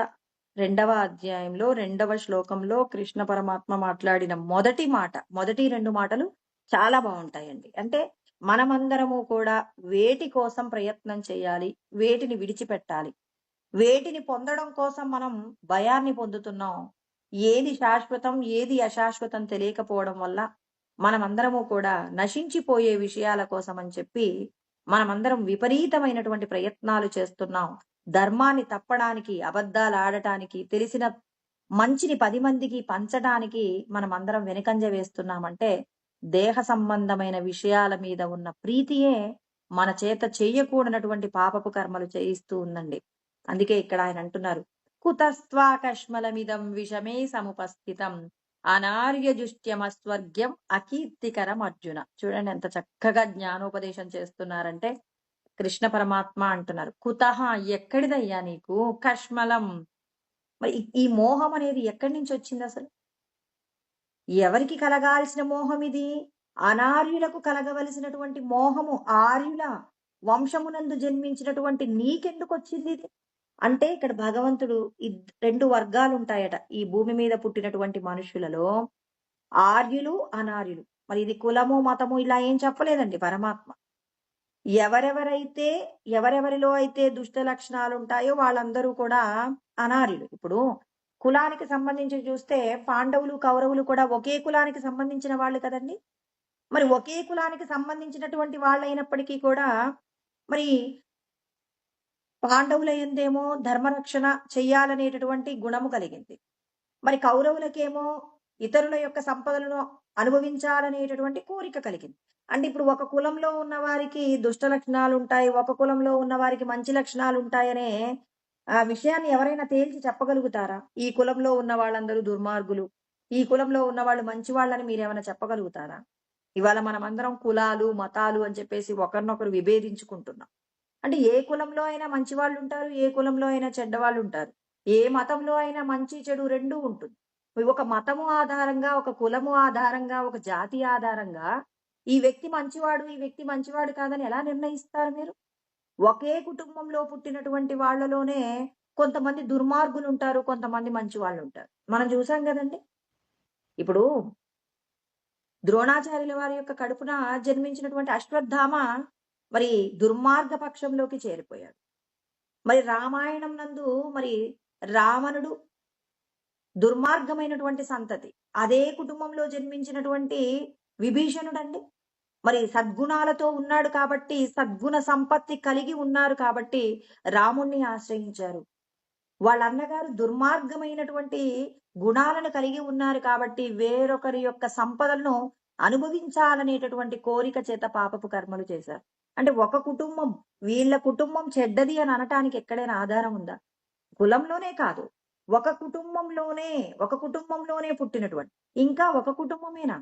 2వ అధ్యాయంలో 2వ శ్లోకంలో కృష్ణ పరమాత్మ మాట్లాడిన మొదటి మాట, మొదటి 2 మాటలు చాలా బాగుంటాయండి. అంటే మనమందరము కూడా వేటి కోసం ప్రయత్నం చేయాలి, వేటిని విడిచిపెట్టాలి, వేటిని పొందడం కోసం మనం భయాన్ని పొందుతున్నాం, ఏది శాశ్వతం ఏది అశాశ్వతం తెలియకపోవడం వల్ల మనమందరము కూడా నశించిపోయే విషయాల కోసం అని చెప్పి మనమందరం విపరీతమైనటువంటి ప్రయత్నాలు చేస్తున్నాం. ధర్మాన్ని తప్పడానికి, అబద్ధాలు ఆడటానికి, తెలిసిన మంచిని 10 మందికి పంచడానికి మనమందరం వెనుకంజ వేస్తున్నామంటే దేహ సంబంధమైన విషయాల మీద ఉన్న ప్రీతియే మన చేత చేయకూడనటువంటి పాపపు కర్మలు చేయిస్తూ ఉందండి. అందుకే ఇక్కడ ఆయన అంటున్నారు, కుతస్త్వా కష్మలమిదం విషమే సముపస్థితం అనార్యజుష్ట్యమస్వర్గ్యం అకీర్తికరం అర్జున. చూడండి ఎంత చక్కగా జ్ఞానోపదేశం చేస్తున్నారంటే కృష్ణ పరమాత్మ అంటున్నారు, కుతః ఎక్కడిదయ్యా నీకు కష్మలం. మరి ఈ మోహం అనేది ఎక్కడి నుంచి వచ్చింది అసలు? ఎవరికి కలగాల్సిన మోహం ఇది? అనార్యులకు కలగవలసినటువంటి మోహము ఆర్యుల వంశమునందు జన్మించినటువంటి నీకెందుకు వచ్చింది ఇది? అంటే ఇక్కడ భగవంతుడు 2 వర్గాలు ఉంటాయట ఈ భూమి మీద పుట్టినటువంటి మనుషులలో, ఆర్యులు అనార్యులు. మరి ఇది కులము మతము ఇలా ఏం చెప్పలేదండి పరమాత్మ. ఎవరెవరిలో అయితే దుష్ట లక్షణాలు ఉంటాయో వాళ్ళందరూ కూడా అనార్యులు. ఇప్పుడు కులానికి సంబంధించి చూస్తే పాండవులు కౌరవులు కూడా ఒకే కులానికి సంబంధించిన వాళ్ళు కదండి. మరి ఒకే కులానికి సంబంధించినటువంటి వాళ్ళైనప్పటికీ కూడా మరి పాండవుల యందేమో ధర్మరక్షణ చెయ్యాలనేటటువంటి గుణము కలిగింది. మరి కౌరవులకేమో ఇతరుల యొక్క సంపదలను అనుభవించాలనేటటువంటి కోరిక కలిగింది. అంటే ఇప్పుడు ఒక కులంలో ఉన్న వారికి దుష్ట లక్షణాలు ఉంటాయి, ఒక కులంలో ఉన్న వారికి మంచి లక్షణాలు ఉంటాయనే ఆ విషయాన్ని ఎవరైనా తేల్చి చెప్పగలుగుతారా? ఈ కులంలో ఉన్న వాళ్ళందరూ దుర్మార్గులు, ఈ కులంలో ఉన్న వాళ్ళు మంచి వాళ్ళని మీరేమైనా చెప్పగలుగుతారా? ఇవాళ మనమందరం కులాలు మతాలు అని చెప్పేసి ఒకరినొకరు విభేదించుకుంటున్నాం. అంటే ఏ కులంలో అయినా మంచి వాళ్ళు ఉంటారు, ఏ కులంలో అయినా చెడ్డవాళ్ళు ఉంటారు, ఏ మతంలో అయినా మంచి చెడు రెండూ ఉంటుంది. ఒక మతము ఆధారంగా, ఒక కులము ఆధారంగా, ఒక జాతి ఆధారంగా ఈ వ్యక్తి మంచివాడు, ఈ వ్యక్తి మంచివాడు కాదని ఎలా నిర్ణయిస్తారు మీరు? ఒకే కుటుంబంలో పుట్టినటువంటి వాళ్ళలోనే కొంతమంది దుర్మార్గులు ఉంటారు, కొంతమంది మంచి వాళ్ళు ఉంటారు. మనం చూసాం కదండి. ఇప్పుడు ద్రోణాచార్యుల వారి యొక్క కడుపున జన్మించినటువంటి అశ్వత్థామ మరి దుర్మార్గ పక్షంలోకి చేరిపోయాడు. మరి రామాయణం నందు మరి రావణుడు దుర్మార్గమైనటువంటి సంతతి. అదే కుటుంబంలో జన్మించినటువంటి విభీషణుడండి మరి సద్గుణాలతో ఉన్నాడు కాబట్టి, సద్గుణ సంపత్తి కలిగి ఉన్నారు కాబట్టి రాముణ్ణి ఆశ్రయించారు. వాళ్ళ అన్నగారు దుర్మార్గమైనటువంటి గుణాలను కలిగి ఉన్నారు కాబట్టి వేరొకరి యొక్క సంపదలను అనుభవించాలనేటటువంటి కోరిక చేత పాపపు కర్మలు చేశారు. అంటే ఒక కుటుంబం, వీళ్ళ కుటుంబం చెడ్డది అని అనటానికి ఎక్కడైనా ఆధారం ఉందా? కులంలోనే కాదు, ఒక కుటుంబంలోనే పుట్టినటువంటి ఇంకా ఒక కుటుంబమేనా?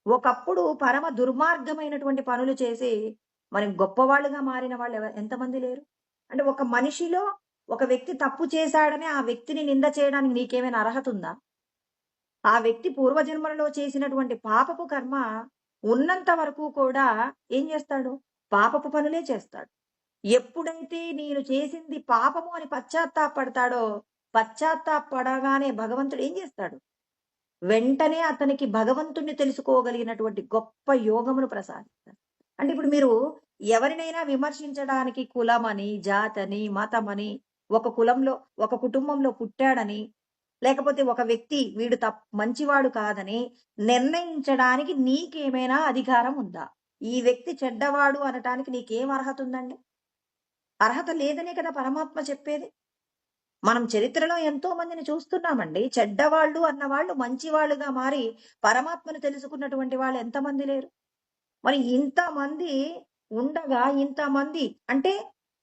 ఒకప్పుడు పరమ దుర్మార్గమైనటువంటి పనులు చేసి మరి గొప్పవాళ్ళుగా మారిన వాళ్ళు ఎంతమంది లేరు? అంటే ఒక మనిషిలో ఒక వ్యక్తి తప్పు చేశాడని ఆ వ్యక్తిని నింద చేయడానికి నీకేమైనా అర్హత ఉందా? ఆ వ్యక్తి పూర్వజన్మలలో చేసినటువంటి పాపపు కర్మ ఉన్నంత వరకు కూడా ఏం చేస్తాడు? పాపపు పనులే చేస్తాడు. ఎప్పుడైతే నేను చేసింది పాపము అని పశ్చాత్తాపడతాడో, పశ్చాత్తాపడగానే భగవంతుడు ఏం చేస్తాడు? వెంటనే అతనికి భగవంతుణ్ణి తెలుసుకోగలిగినటువంటి గొప్ప యోగమును ప్రసాదిస్తాడు. అంటే ఇప్పుడు మీరు ఎవరినైనా విమర్శించడానికి కులమని, జాతని, మతమని, ఒక కులంలో, ఒక కుటుంబంలో పుట్టాడని, లేకపోతే ఒక వ్యక్తి వీడు మంచివాడు కాదని నిర్ణయించడానికి నీకేమైనా అధికారం ఉందా? ఈ వ్యక్తి చెడ్డవాడు అనటానికి నీకేం అర్హత ఉందండి? అర్హత లేదనే కదా పరమాత్మ చెప్పేది. మనం చరిత్రలో ఎంతో మందిని చూస్తున్నామండి. చెడ్డవాళ్ళు అన్నవాళ్ళు మంచివాళ్ళుగా మారి పరమాత్మను తెలుసుకున్నటువంటి వాళ్ళు ఎంతమంది లేరు? మరి ఇంతమంది ఉండగా ఇంతమంది అంటే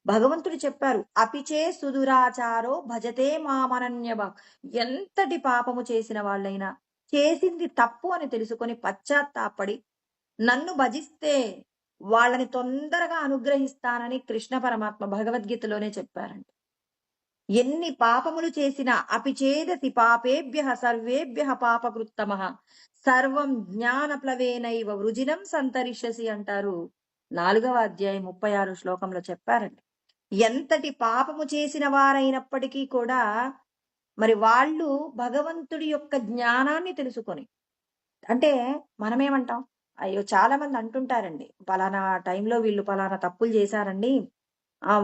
భగవంతుడు చెప్పారు, అపిచే సుదురాచారో భజతే మామనన్యభ. ఎంతటి పాపము చేసిన వాళ్ళైనా చేసింది తప్పు అని తెలుసుకొని పశ్చాత్తాపడి నన్ను భజిస్తే వాళ్ళని తొందరగా అనుగ్రహిస్తానని కృష్ణ పరమాత్మ భగవద్గీతలోనే చెప్పారండి. ఎన్ని పాపములు చేసినా అపిచేదసి పాపేభ్య సర్వేభ్య పాపకృత్తమ సర్వం జ్ఞాన ప్లవేనైవ వృజినం సంతరిష్యసి అంటారు. 4వ అధ్యాయం 36 శ్లోకంలో చెప్పారండి. ఎంతటి పాపము చేసిన వారైనప్పటికీ కూడా మరి వాళ్ళు భగవంతుడి యొక్క జ్ఞానాన్ని తెలుసుకొని, అంటే మనమేమంటాం, అయ్యో చాలా మంది అంటుంటారండి, పలానా టైంలో వీళ్ళు పలానా తప్పులు చేశారండి,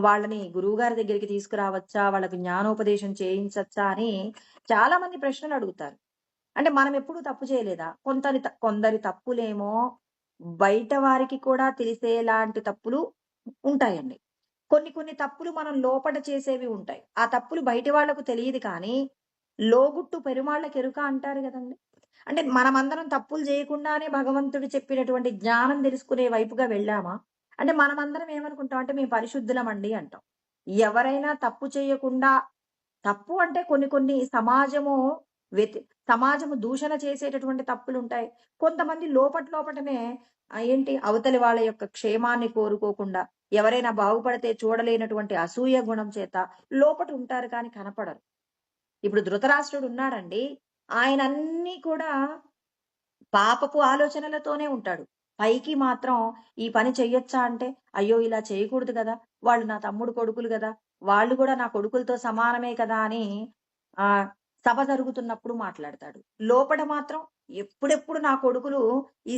వాళ్ళని గురువుగారి దగ్గరికి తీసుకురావచ్చా, వాళ్ళకి జ్ఞానోపదేశం చేయించచ్చా అని చాలా మంది ప్రశ్నలు అడుగుతారు. అంటే మనం ఎప్పుడూ తప్పు చేయలేదా? కొందరి తప్పులేమో బయట వారికి కూడా తెలిసేలాంటి తప్పులు ఉంటాయండి. కొన్ని తప్పులు మనం లోపట చేసేవి ఉంటాయి. ఆ తప్పులు బయటి వాళ్లకు తెలియదు కానీ లోగుట్టు పెరుమాళ్ళకి ఎరుక అంటారు కదండి. అంటే మనమందరం తప్పులు చేయకుండానే భగవంతుడు చెప్పినటువంటి జ్ఞానం తెలుసుకునే వైపుగా వెళ్ళామా? అంటే మనమందరం ఏమనుకుంటాం అంటే మేము పరిశుద్ధులమండి అంటాం. ఎవరైనా తప్పు చేయకుండా, తప్పు అంటే కొన్ని సమాజము దూషణ చేసేటటువంటి తప్పులుంటాయి. కొంతమంది లోపటనే ఏంటి అవతలి వాళ్ళ యొక్క క్షేమాన్ని కోరుకోకుండా, ఎవరైనా బాగుపడితే చూడలేనటువంటి అసూయ గుణం చేత లోపట ఉంటారు కానీ కనపడరు. ఇప్పుడు ధృతరాష్ట్రుడు ఉన్నాడండి, ఆయన అన్ని కూడా పాపపు ఆలోచనలతోనే ఉంటాడు. పైకి మాత్రం ఈ పని చెయ్యొచ్చా అంటే, అయ్యో ఇలా చేయకూడదు కదా, వాళ్ళు నా తమ్ముడు కొడుకులు కదా, వాళ్ళు కూడా నా కొడుకులతో సమానమే కదా అని ఆ సభ జరుగుతున్నప్పుడు మాట్లాడతాడు. లోపల మాత్రం ఎప్పుడెప్పుడు నా కొడుకులు ఈ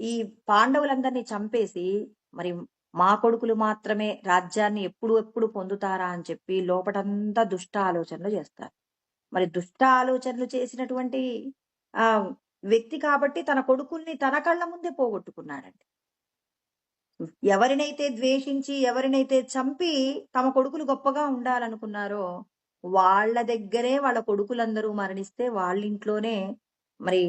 ఈ పాండవులందరినీ చంపేసి మరి మా కొడుకులు మాత్రమే రాజ్యాన్ని ఎప్పుడు పొందుతారా అని చెప్పి లోపటంతా దుష్ట ఆలోచనలు చేస్తారు. మరి దుష్ట ఆలోచనలు చేసినటువంటి ఆ వ్యక్తి కాబట్టి తన కొడుకుల్ని తన కళ్ళ ముందే పోగొట్టుకున్నాడండి. ఎవరినైతే ద్వేషించి, ఎవరినైతే చంపి తమ కొడుకులు గొప్పగా ఉండాలనుకున్నారో వాళ్ళ దగ్గరే వాళ్ళ కొడుకులందరూ మరణిస్తే వాళ్ళింట్లోనే మరి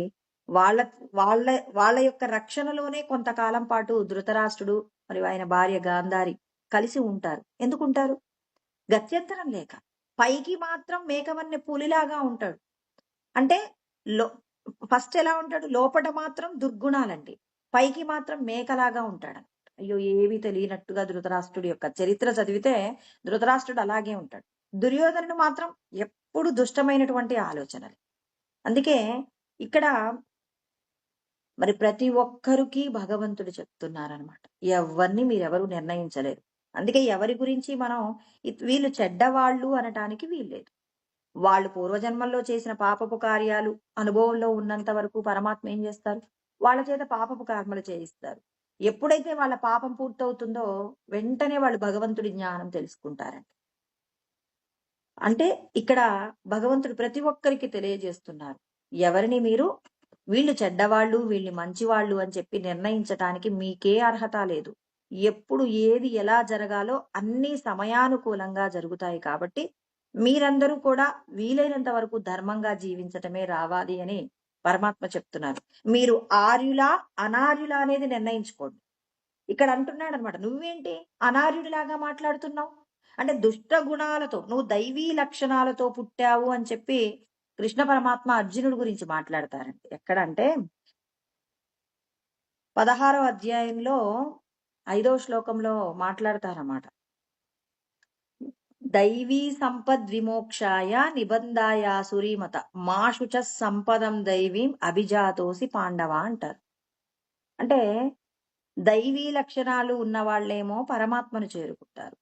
వాళ్ళ వాళ్ళ వాళ్ళ యొక్క రక్షణలోనే కొంతకాలం పాటు ధృతరాష్ట్రుడు మరి ఆయన భార్య గాంధారి కలిసి ఉంటారు. ఎందుకుంటారు? గత్యంతరం లేక. పైకి మాత్రం మేకవన్నె పులిలాగా ఉంటాడు. అంటే ఫస్ట్ ఎలా ఉంటాడు? లోపట మాత్రం దుర్గుణాలండి, పైకి మాత్రం మేకలాగా ఉంటాడు. అయ్యో ఏవి తెలియనట్టుగా ధృతరాష్ట్రుడి యొక్క చరిత్ర చదివితే ధృతరాష్ట్రుడు అలాగే ఉంటాడు. దుర్యోధనుడు మాత్రం ఎప్పుడు దుష్టమైనటువంటి ఆలోచనలు. అందుకే ఇక్కడ మరి ప్రతి ఒక్కరికి భగవంతుడు చెప్తున్నారనమాట, ఎవరిని మీరెవరు నిర్ణయించలేరు. అందుకే ఎవరి గురించి మనం వీళ్ళు చెడ్డవాళ్ళు అనటానికి వీల్లేదు. వాళ్ళు పూర్వజన్మల్లో చేసిన పాపపు కార్యాలు అనుభవంలో ఉన్నంత వరకు పరమాత్మ ఏం చేస్తారు? వాళ్ళ చేత పాపపు కర్మలు చేయిస్తారు. ఎప్పుడైతే వాళ్ళ పాపం పూర్తవుతుందో వెంటనే వాళ్ళు భగవంతుడి జ్ఞానం తెలుసుకుంటారండి. అంటే ఇక్కడ భగవంతుడు ప్రతి ఒక్కరికి తెలియజేస్తున్నారు, ఎవరిని మీరు వీళ్ళు చెడ్డవాళ్ళు, వీళ్ళు మంచివాళ్ళు అని చెప్పి నిర్ణయించటానికి మీకే అర్హత లేదు. ఎప్పుడు ఏది ఎలా జరగాలో అన్నీ సమయానుకూలంగా జరుగుతాయి కాబట్టి, మీరందరూ కూడా వీలైనంత వరకు ధర్మంగా జీవించటమే రావాలి అని పరమాత్మ చెప్తున్నారు. మీరు ఆర్యులా, అనార్యులా అనేది నిర్ణయించుకోండి. ఇక్కడ అంటున్నాడనమాట. నువ్వేంటి అనార్యుడిలాగా మాట్లాడుతున్నావు? అంటే దుష్ట గుణాలతో, నువ్వు దైవీ లక్షణాలతో పుట్టావు అని చెప్పి కృష్ణ పరమాత్మ అర్జునుడి గురించి మాట్లాడతారండి. ఎక్కడంటే 16వ అధ్యాయంలో 5వ శ్లోకంలో మాట్లాడతారన్నమాట. దైవీ సంపద్విమోక్షాయ నిబంధాయ సురీమత మాశుచ సంపదం దైవీం అభిజాతోసి పాండవ అంటారు. అంటే దైవీ లక్షణాలు ఉన్న వాళ్ళేమో పరమాత్మను చేరుకుంటారు.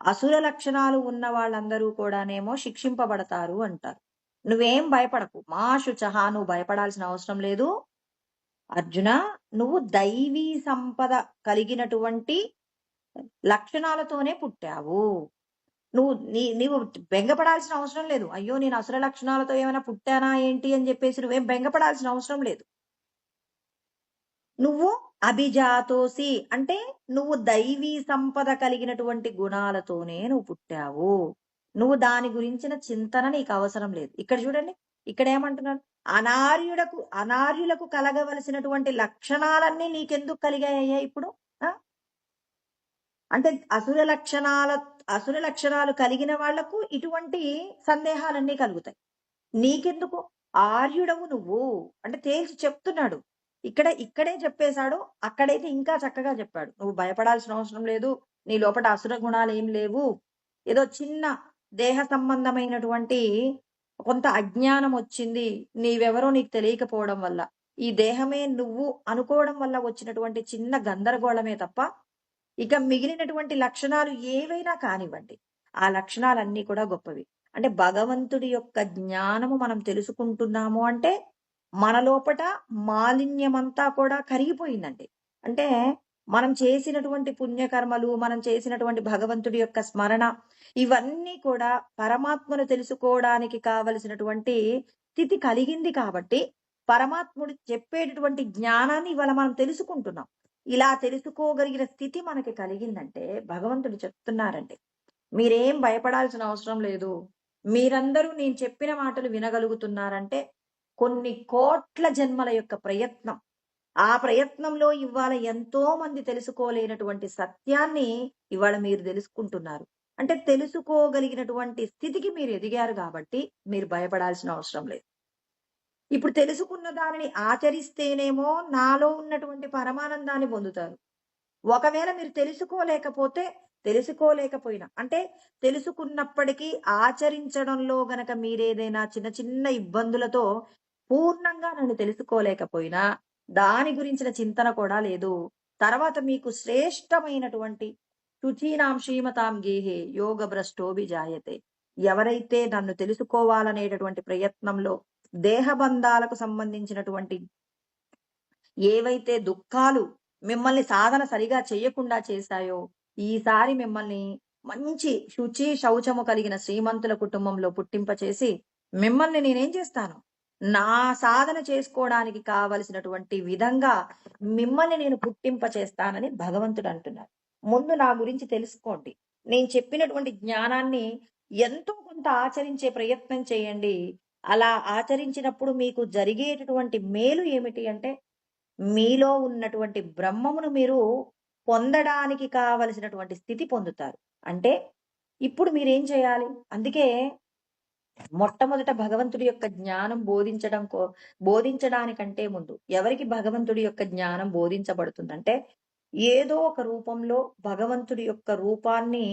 అసుర లక్షణాలు ఉన్న వాళ్ళందరూ కూడానేమో శిక్షింపబడతారు అంటారు. నువ్వేం భయపడకు. మాశుచహ, నువ్వు భయపడాల్సిన అవసరం లేదు. అర్జున, నువ్వు దైవీ సంపద కలిగినటువంటి లక్షణాలతోనే పుట్టావు. నీవు బెంగపడాల్సిన అవసరం లేదు. అయ్యో, నేను అసుర లక్షణాలతో ఏమైనా పుట్టానా ఏంటి అని చెప్పేసి నువ్వేం బెంగపడాల్సిన అవసరం లేదు. నువ్వు అభిజాతోసి అంటే నువ్వు దైవీ సంపద కలిగినటువంటి గుణాలతోనే నువ్వు పుట్టావు. నువ్వు దాని గురించిన చింతన నీకు అవసరం లేదు. ఇక్కడ చూడండి, ఇక్కడ ఏమంటున్నాడు? అనార్యులకు కలగవలసినటువంటి లక్షణాలన్నీ నీకెందుకు కలిగాయ్యా ఇప్పుడు? అంటే అసుర లక్షణాలు కలిగిన వాళ్లకు ఇటువంటి సందేహాలన్నీ కలుగుతాయి. నీకెందుకు? ఆర్యుడవు నువ్వు అంటే తేల్చి చెప్తున్నాడు. ఇక్కడే చెప్పేశాడు. అక్కడైతే ఇంకా చక్కగా చెప్పాడు. నువ్వు భయపడాల్సిన అవసరం లేదు. నీ లోపల అసుర గుణాలు ఏం లేవు. ఏదో చిన్న దేహ సంబంధమైనటువంటి కొంత అజ్ఞానం వచ్చింది. నీవెవరో నీకు తెలియకపోవడం వల్ల, ఈ దేహమే నువ్వు అనుకోవడం వల్ల వచ్చినటువంటి చిన్న గందరగోళమే తప్ప ఇక మిగిలినటువంటి లక్షణాలు ఏవైనా కానివ్వండి, ఆ లక్షణాలన్నీ కూడా గొప్పవి. అంటే భగవంతుడి యొక్క జ్ఞానము మనం తెలుసుకుంటున్నాము అంటే మన లోపట మాలిన్యమంతా కూడా కరిగిపోయిందండి. అంటే మనం చేసినటువంటి పుణ్యకర్మలు, మనం చేసినటువంటి భగవంతుడి యొక్క స్మరణ, ఇవన్నీ కూడా పరమాత్మను తెలుసుకోవడానికి కావలసినటువంటి స్థితి కలిగింది కాబట్టి పరమాత్ముడు చెప్పేటటువంటి జ్ఞానాన్ని ఇవాళ మనం తెలుసుకుంటున్నాం. ఇలా తెలుసుకోగలిగిన స్థితి మనకి కలిగిందంటే భగవంతుడు చెప్తున్నారండి, మీరేం భయపడాల్సిన అవసరం లేదు. మీరందరూ నేను చెప్పిన మాటలు వినగలుగుతున్నారంటే కొన్ని కోట్ల జన్మల యొక్క ప్రయత్నం. ఆ ప్రయత్నంలో ఇవాళ ఎంతో మంది తెలుసుకోలేనటువంటి సత్యాన్ని ఇవాళ మీరు తెలుసుకుంటున్నారు. అంటే తెలుసుకోగలిగినటువంటి స్థితికి మీరు ఎదిగారు కాబట్టి మీరు భయపడాల్సిన అవసరం లేదు. ఇప్పుడు తెలుసుకున్న దానిని ఆచరిస్తేనేమో నాలో ఉన్నటువంటి పరమానందాన్ని పొందుతారు. ఒకవేళ మీరు తెలుసుకోలేకపోయినా అంటే తెలుసుకున్నప్పటికీ ఆచరించడంలో గనక మీరేదైనా చిన్న చిన్న ఇబ్బందులతో పూర్ణంగా నన్ను తెలుసుకోలేకపోయినా దాని గురించిన చింతన కూడా లేదు. తర్వాత మీకు శ్రేష్టమైనటువంటి శుచీనాం శ్రీమతాం గేహే యోగ భ్రష్టోభిజాయతే. ఎవరైతే నన్ను తెలుసుకోవాలనేటటువంటి ప్రయత్నంలో దేహబంధాలకు సంబంధించినటువంటి ఏవైతే దుఃఖాలు మిమ్మల్ని సాధన సరిగా చేయకుండా చేశాయో, ఈసారి మిమ్మల్ని మంచి శుచి శౌచము కలిగిన శ్రీమంతుల కుటుంబంలో పుట్టింపచేసి మిమ్మల్ని నేనేం చేస్తాను, నా సాధన చేసుకోవడానికి కావలసినటువంటి విధంగా మిమ్మల్ని నేను పుట్టింప చేస్తానని భగవంతుడు అంటున్నారు. ముందు నా గురించి తెలుసుకోండి. నేను చెప్పినటువంటి జ్ఞానాన్ని ఎంతో కొంత ఆచరించే ప్రయత్నం చేయండి. అలా ఆచరించినప్పుడు మీకు జరిగేటటువంటి మేలు ఏమిటి అంటే మీలో ఉన్నటువంటి బ్రహ్మమును మీరు పొందడానికి కావలసినటువంటి స్థితి పొందుతారు. అంటే ఇప్పుడు మీరేం చేయాలి? అందుకే మొట్టమొదట భగవంతుడి యొక్క జ్ఞానం బోధించడానికంటే ముందు ఎవరికి భగవంతుడి యొక్క జ్ఞానం బోధించబడుతుందంటే ఏదో ఒక రూపంలో భగవంతుడి యొక్క రూపాన్ని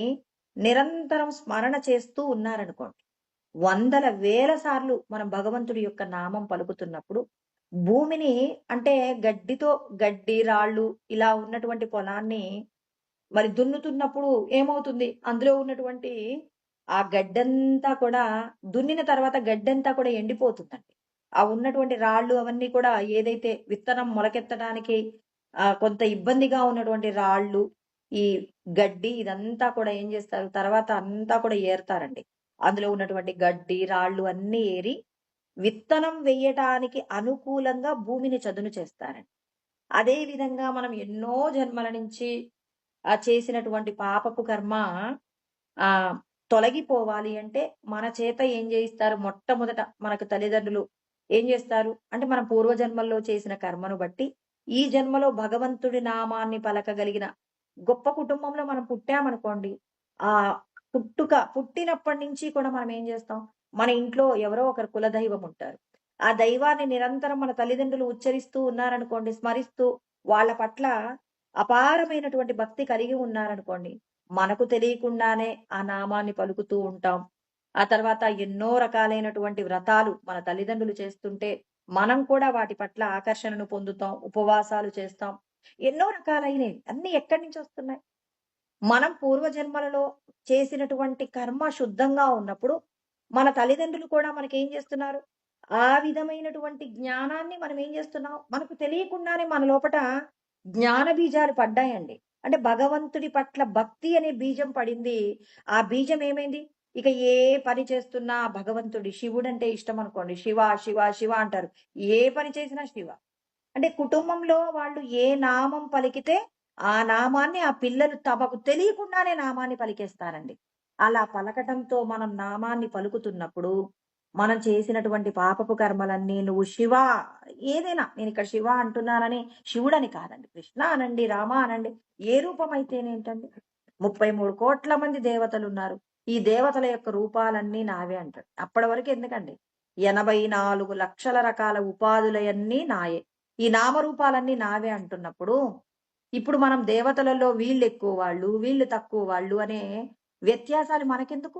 నిరంతరం స్మరణ చేస్తూ ఉన్నారనుకోండి. వందల వేల సార్లు మనం భగవంతుడి యొక్క నామం పలుకుతున్నప్పుడు భూమిని అంటే గడ్డి రాళ్ళు ఇలా ఉన్నటువంటి పొలాన్ని మరి దున్నుతున్నప్పుడు ఏమవుతుంది, అందులో ఉన్నటువంటి ఆ గడ్డంతా కూడా దున్నిన తర్వాత గడ్డంతా కూడా ఎండిపోతుందండి. ఆ ఉన్నటువంటి రాళ్ళు అవన్నీ కూడా ఏదైతే విత్తనం మొలకెత్తడానికి కొంత ఇబ్బందిగా ఉన్నటువంటి రాళ్ళు, ఈ గడ్డి ఇదంతా కూడా ఏం చేస్తారు, తర్వాత అంతా కూడా ఏరుతారండి. అందులో ఉన్నటువంటి గడ్డి రాళ్ళు అన్ని ఏరి విత్తనం వేయటానికి అనుకూలంగా భూమిని చదును చేస్తారండి. అదే విధంగా మనం ఎన్నో జన్మల నుంచి చేసినటువంటి పాపపు కర్మ ఆహ్, తొలగిపోవాలి అంటే మన చేత ఏం చేయిస్తారు? మొట్టమొదట మనకు తల్లిదండ్రులు ఏం చేస్తారు? అంటే మనం పూర్వజన్మల్లో చేసిన కర్మను బట్టి, ఈ జన్మలో భగవంతుడి నామాన్ని పలకగలిగిన గొప్ప కుటుంబంలో మనం పుట్టామనుకోండి. ఆహ్, పుట్టినప్పటి నుంచి కూడా మనం ఏం చేస్తాం? మన ఇంట్లో ఎవరో ఒకరు కులదైవం ఉంటారు. ఆ దైవాన్ని నిరంతరం మన తల్లిదండ్రులు ఉచ్చరిస్తూ ఉన్నారనుకోండి, స్మరిస్తూ వాళ్ళ పట్ల అపారమైనటువంటి భక్తి కలిగి ఉన్నారనుకోండి, మనకు తెలియకుండానే ఆ నామాన్ని పలుకుతూ ఉంటాం. ఆ తర్వాత ఎన్నో రకాలైనటువంటి వ్రతాలు మన తల్లిదండ్రులు చేస్తుంటే, మనం కూడా వాటి పట్ల ఆకర్షణను పొందుతాం. ఉపవాసాలు చేస్తాం. ఎన్నో రకాలైనవి. అన్నీ ఎక్కడి నుంచొస్తున్నాయి? మనం పూర్వజన్మలలో చేసినటువంటి కర్మ శుద్ధంగా ఉన్నప్పుడు, మన తల్లిదండ్రులు కూడా మనకేం చేస్తున్నారు? ఆ విధమైనటువంటి జ్ఞానాన్ని మనం ఏం చేస్తున్నాం? మనకు తెలియకుండానే మన లోపట జ్ఞాన బీజాలు పడ్డాయండి. అంటే భగవంతుడి పట్ల భక్తి అనే బీజం పడింది. ఆ బీజం ఏమైంది? ఇక ఏ పని చేస్తున్నా భగవంతుడి శివుడంటే ఇష్టమనుకోండి. శివ, శివ, శివ అంటారు. ఏ పని చేసినా శివ. అంటే కుటుంబంలో వాళ్ళు ఏ నామం పలికితే, ఆ నామాన్ని ఆ పిల్లలు తమకు తెలియకుండానే నామాన్ని పలికేస్తారండి. అలా పలకటంతో మనం నామాన్ని పలుకుతున్నప్పుడు, మనం చేసినటువంటి పాపపు కర్మలన్నీ నువ్వు శివ ఏదైనా నేనిక్కడ శివ అంటున్నానని శివుడని కాదండి. కృష్ణ అనండి, రామ అనండి. ఏ రూపమైతేనేంటండి? 33,00,00,000 మంది దేవతలున్నారు. ఈ దేవతల యొక్క రూపాలన్నీ నావే అంటాడు. అప్పటి వరకు ఎందుకండి? 84,00,000 రకాల ఉపాధులయన్నీ నాయే. ఈ నామరూపాలన్నీ నావే అంటున్నప్పుడు, ఇప్పుడు మనం దేవతలలో వీళ్ళెక్కువ వాళ్ళు, వీళ్ళు తక్కువ వాళ్ళు అనే వ్యత్యాసాలు మనకెందుకు?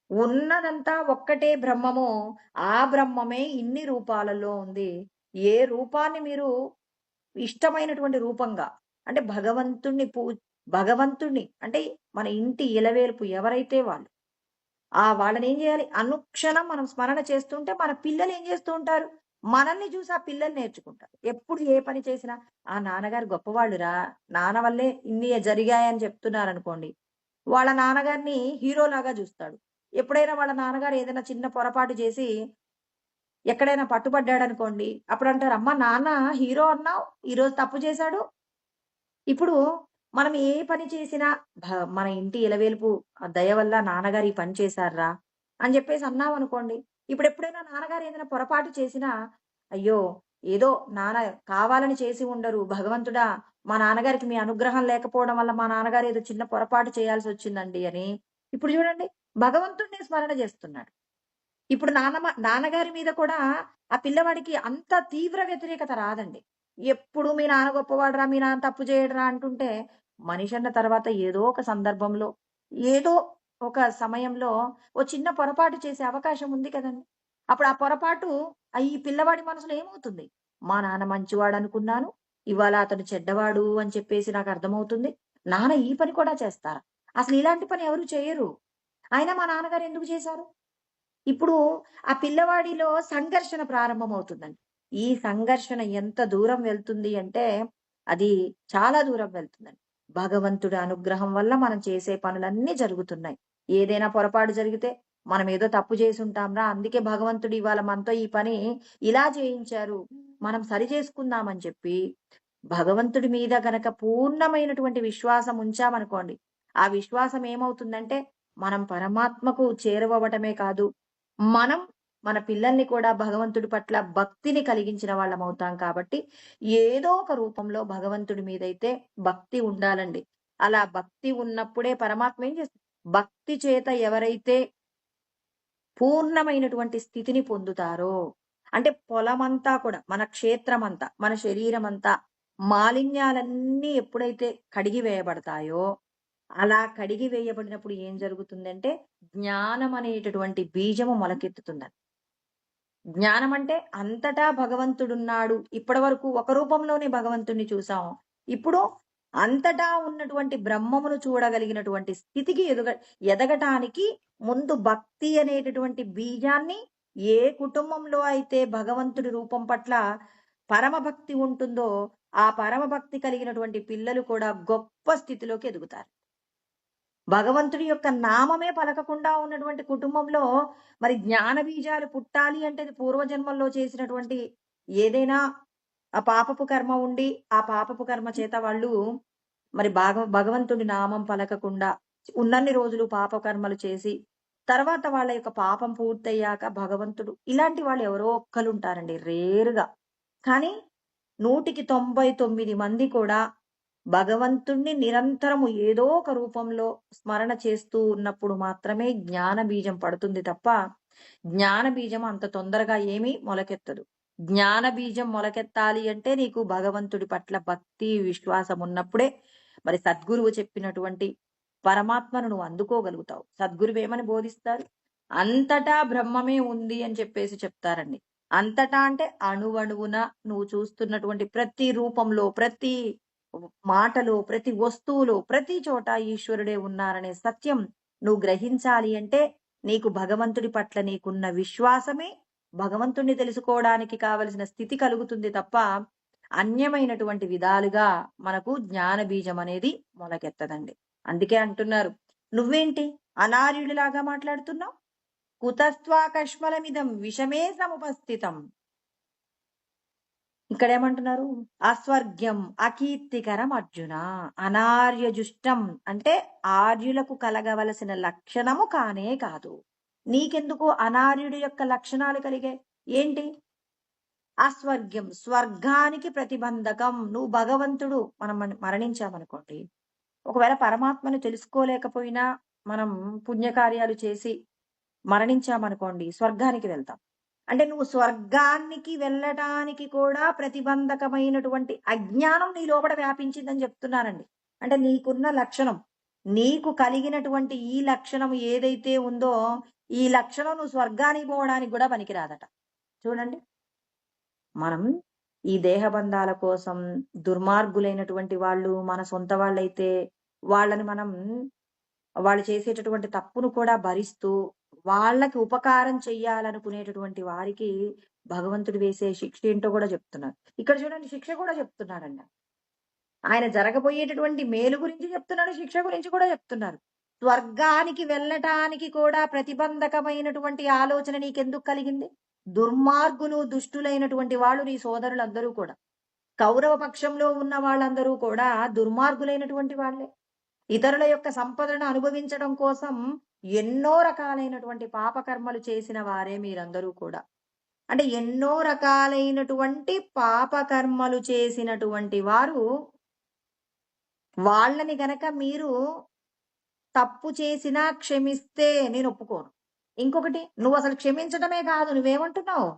ఉన్నదంతా ఒక్కటే బ్రహ్మము. ఆ బ్రహ్మమే ఇన్ని రూపాలలో ఉంది. ఏ రూపాన్ని మీరు ఇష్టమైనటువంటి రూపంగా అంటే భగవంతుడిని అంటే మన ఇంటి ఇలవేలుపు ఎవరైతే వాళ్ళు. వాళ్ళనేం జేయాలి? అనుక్షణం మనం స్మరణ చేస్తుంటే, మన పిల్లలేం జేస్తూ ఉంటారు? మనల్ని జూసి ఆ పిల్లలు నేర్చుకుంటారు. ఎప్పుడు ఏ పని చేసినా, "ఆ నాన్నగారు గొప్పవాళ్ళురా! నాన్న వల్లే ఇన్ని జరిగాయని" చెప్తున్నారనుకోండి. వాళ్ళ నాన్నగారిని హీరోలాగా జూస్తాడు. ఎప్పుడైనా వాళ్ళ నాన్నగారు ఏదైనా చిన్న పొరపాటు జేసి, ఎక్కడైనా పట్టుబడ్డాడనుకోండి, అప్పుడంటారు, "అమ్మ నాన్న హీరో అన్నావు, ఈరోజు తప్పు చేశాడు." ఇప్పుడు మనం ఏ పని చేసినా భ మన ఇంటి ఇలవేలుపు దయ వల్ల నాన్నగారు ఈ పని చేశార్రా అని చెప్పేసి అన్నామనుకోండి. ఇప్పుడెప్పుడైనా నాన్నగారు ఏదైనా పొరపాటు చేసినా, అయ్యో! ఏదో నాన్న కావాలని చేసి ఉండరు. భగవంతుడా! మా నాన్నగారికి మీ అనుగ్రహం లేకపోవడం వల్ల మా నాన్నగారు ఏదో చిన్న పొరపాటు చేయాల్సొచ్చిందండి అని. ఇప్పుడు చూడండి భగవంతుడినే స్మరణ చేస్తున్నాడు. ఇప్పుడు నాన్నగారి మీద కూడా ఆ పిల్లవాడికి అంత తీవ్ర వ్యతిరేకత రాదండి. ఎప్పుడు మీ నాన్న గొప్పవాడురా, మీ నాన్న తప్పు చేయడురా అంటుంటే, మనిషన్న తర్వాత ఏదో ఒక సందర్భంలో, ఏదో ఒక సమయంలో ఓ చిన్న పొరపాటు చేసే అవకాశం ఉంది కదండీ! అప్పుడు ఆ పొరపాటు ఈ పిల్లవాడి మనసులో ఏమవుతుంది? మా నాన్న మంచివాడనుకున్నాను. ఇవాళ అతను చెడ్డవాడు అని చెప్పేసి నాకర్థమవుతుంది. నాన్న ఈ పని కూడా చేస్తారా? అసలు ఇలాంటి పని ఎవరు చేయరు. అయినా మా నాన్నగారు ఎందుకు చేశారు? ఇప్పుడు ఆ పిల్లవాడిలో సంఘర్షణ ప్రారంభమవుతుందండి. ఈ సంఘర్షణ ఎంత దూరం వెళ్తుంది అంటే, అది చాలా దూరం వెళ్తుందండి. భగవంతుడి అనుగ్రహం వల్ల మనం చేసే పనులన్నీ జరుగుతున్నాయి. ఏదైనా పొరపాటు జరిగితే, మనమేదో తప్పు చేసుంటాంరా, అందుకే భగవంతుడు ఇవాళ మనతో ఈ పని ఇలా చేయించారు. మనం సరి చేసుకుందామని చెప్పి, భగవంతుడి మీద గనక పూర్ణమైనటువంటి విశ్వాసం ఉంచామనుకోండి, ఆ విశ్వాసం ఏమవుతుందంటే, మనం పరమాత్మకు చేరువవ్వటమే కాదు, మనం మన పిల్లల్ని కూడా భగవంతుడి పట్ల భక్తిని కలిగించిన వాళ్ళమవుతాం కాబట్టి, ఏదో ఒక రూపంలో భగవంతుడి మీదైతే భక్తి ఉండాలండి. అలా భక్తి ఉన్నప్పుడే పరమాత్మ ఏం చేస్తుంది? భక్తి చేత ఎవరైతే పూర్ణమైనటువంటి స్థితిని పొందుతారో, అంటే పొలమంతా కూడా, మన క్షేత్రమంతా, మన శరీరమంతా మాలిన్యాలన్నీ ఎప్పుడైతే కడిగి వేయబడతాయో, అలా కడిగి వేయబడినప్పుడు ఏం జరుగుతుందంటే, జ్ఞానం అనేటటువంటి బీజము మొలకెత్తుతుందండి. జ్ఞానం అంటే అంతటా భగవంతుడున్నాడు. ఇప్పటివరకు ఒక రూపంలోనే భగవంతుడిని చూసాం. ఇప్పుడు అంతటా ఉన్నటువంటి బ్రహ్మమును చూడగలిగినటువంటి స్థితికి ఎదగటానికి ముందు భక్తి అనేటటువంటి బీజాన్ని ఏ కుటుంబంలో అయితే భగవంతుడి రూపం పట్ల పరమ భక్తి ఉంటుందో, ఆ పరమ భక్తి కలిగినటువంటి పిల్లలు కూడా గొప్ప స్థితిలోకి ఎదుగుతారు. భగవంతుడి యొక్క నామమే పలకకుండా ఉన్నటువంటి కుటుంబంలో మరి జ్ఞాన బీజాలు పుట్టాలి అంటే అది పూర్వజన్మల్లో చేసినటువంటి ఏదైనా ఆ పాపపు కర్మ ఉండి ఆ పాపపు కర్మ చేత వాళ్ళు మరి భగవంతుడి నామం పలకకుండా ఉన్నన్ని రోజులు పాప కర్మలు చేసి తర్వాత వాళ్ళ యొక్క పాపం పూర్తయ్యాక భగవంతుడు ఇలాంటి వాళ్ళు ఎవరో ఒక్కరు ఉంటారండి, రేరుగా. కానీ 199 మంది కూడా భగవంతుణ్ణి నిరంతరము ఏదో ఒక రూపంలో స్మరణ చేస్తూ ఉన్నప్పుడు మాత్రమే జ్ఞాన బీజం పడుతుంది తప్ప జ్ఞాన బీజం అంత తొందరగా ఏమీ మొలకెత్తదు. జ్ఞాన బీజం మొలకెత్తాలి అంటే నీకు భగవంతుడి పట్ల భక్తి విశ్వాసం ఉన్నప్పుడే మరి సద్గురువు చెప్పినటువంటి పరమాత్మను నువ్వు అందుకోగలుగుతావు. సద్గురువు ఏమని బోధిస్తారు? అంతటా బ్రహ్మమే ఉంది అని చెప్పేసి చెప్తారండి. అంతటా అంటే అణువణువున నువ్వు చూస్తున్నటువంటి ప్రతి రూపంలో, ప్రతి మాటలో, ప్రతి వస్తువులో, ప్రతి చోట ఈశ్వరుడే ఉన్నారనే సత్యం నువ్వు గ్రహించాలి అంటే నీకు భగవంతుడి పట్ల నీకున్న విశ్వాసమే భగవంతుణ్ణి తెలుసుకోవడానికి కావలసిన స్థితి కలుగుతుంది తప్ప అన్యమైనటువంటి విధాలుగా మనకు జ్ఞాన బీజం అనేది మొలకెత్తదండి. అందుకే అంటున్నారు, నువ్వేంటి అనార్యుడిలాగా మాట్లాడుతున్నావు? కుతస్త్వాకష్మలమిదం విషమే సముపస్థితం. ఇక్కడ ఏమంటున్నారు? అస్వర్గ్యం అకీర్తికరం అర్జున. అనార్యజుష్టం అంటే ఆర్యులకు కలగవలసిన లక్షణము కానే కాదు. నీకెందుకు అనార్యుడి యొక్క లక్షణాలు కలిగే? ఏంటి? అస్వర్గ్యం, స్వర్గానికి ప్రతిబంధకం. నువ్వు భగవంతుడు మనం మరణించామనుకోండి, ఒకవేళ పరమాత్మను తెలుసుకోలేకపోయినా మనం పుణ్యకార్యాలు చేసి మరణించామనుకోండి, స్వర్గానికి వెళ్తాం. అంటే నువ్వు స్వర్గానికి వెళ్ళటానికి కూడా ప్రతిబంధకమైనటువంటి అజ్ఞానం నీ లోపల వ్యాపించిందని చెప్తున్నానండి. అంటే నీకున్న లక్షణం, నీకు కలిగినటువంటి ఈ లక్షణం ఏదైతే ఉందో ఈ లక్షణం నువ్వు స్వర్గానికి పోవడానికి కూడా పనికిరాదట. చూడండి, మనం ఈ దేహబంధాల కోసం దుర్మార్గులైనటువంటి వాళ్ళు మన సొంత వాళ్ళైతే వాళ్ళని మనం వాళ్ళు చేసేటటువంటి తప్పును కూడా భరిస్తూ వాళ్ళకి ఉపకారం చెయ్యాలనుకునేటటువంటి వారికి భగవంతుడు వేసే శిక్ష ఏంటో కూడా చెప్తున్నారు. ఇక్కడ చూడండి, శిక్ష కూడా చెప్తున్నాడండి. ఆయన జరగబోయేటటువంటి మేలు గురించి చెప్తున్నాడు, శిక్ష గురించి కూడా చెప్తున్నారు. స్వర్గానికి వెళ్ళటానికి కూడా ప్రతిబంధకమైనటువంటి ఆలోచన నీకెందుకు కలిగింది? దుర్మార్గులు దుష్టులైనటువంటి వాళ్ళు నీ సోదరులందరూ కూడా, కౌరవ పక్షంలో ఉన్న వాళ్ళందరూ కూడా దుర్మార్గులైనటువంటి వాళ్ళే. ఇతరుల యొక్క సంపదను అనుభవించడం కోసం ఎన్నో రకాలైనటువంటి పాపకర్మలు చేసిన వారే మీరందరూ కూడా. అంటే ఎన్నో రకాలైనటువంటి పాపకర్మలు చేసినటువంటి వారు, వాళ్ళని గనక మీరు తప్పు చేసినా క్షమిస్తే నేను ఒప్పుకోను. ఇంకొకటి, నువ్వు అసలు క్షమించడమే కాదు, నువ్వేమంటున్నావు?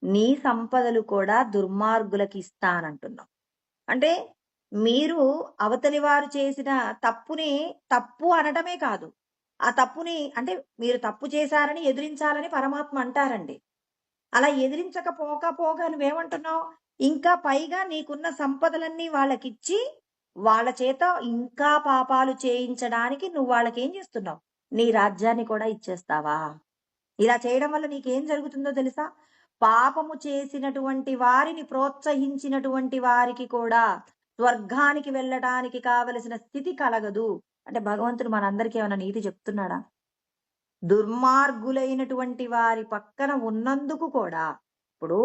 నీ సంపదలు కూడా దుర్మార్గులకి ఇస్తానంటున్నావు. అంటే మీరు అవతలి వారు చేసిన తప్పుని తప్పు అనటమే కాదు, ఆ తప్పుని అంటే మీరు తప్పు చేశారని ఎదిరించాలని పరమాత్మ అంటారండి. అలా ఎదిరించకపోగా నువ్వేమంటున్నావు? ఇంకా పైగా నీకున్న సంపదలన్నీ వాళ్ళకిచ్చి వాళ్ళ చేత ఇంకా పాపాలు చేయించడానికి నువ్వు వాళ్ళకేం చేస్తున్నావు? నీ రాజ్యాన్ని కూడా ఇచ్చేస్తావా? ఇలా చేయడం వల్ల నీకేం జరుగుతుందో తెలుసా? పాపము చేసినటువంటి వారిని ప్రోత్సహించినటువంటి వారికి కూడా స్వర్గానికి వెళ్ళటానికి కావలసిన స్థితి కలగదు. అంటే భగవంతుడు మనందరికీ ఏమైనా నీతి చెప్తున్నాడా? దుర్మార్గులైనటువంటి వారి పక్కన ఉన్నందుకు కూడా, ఇప్పుడు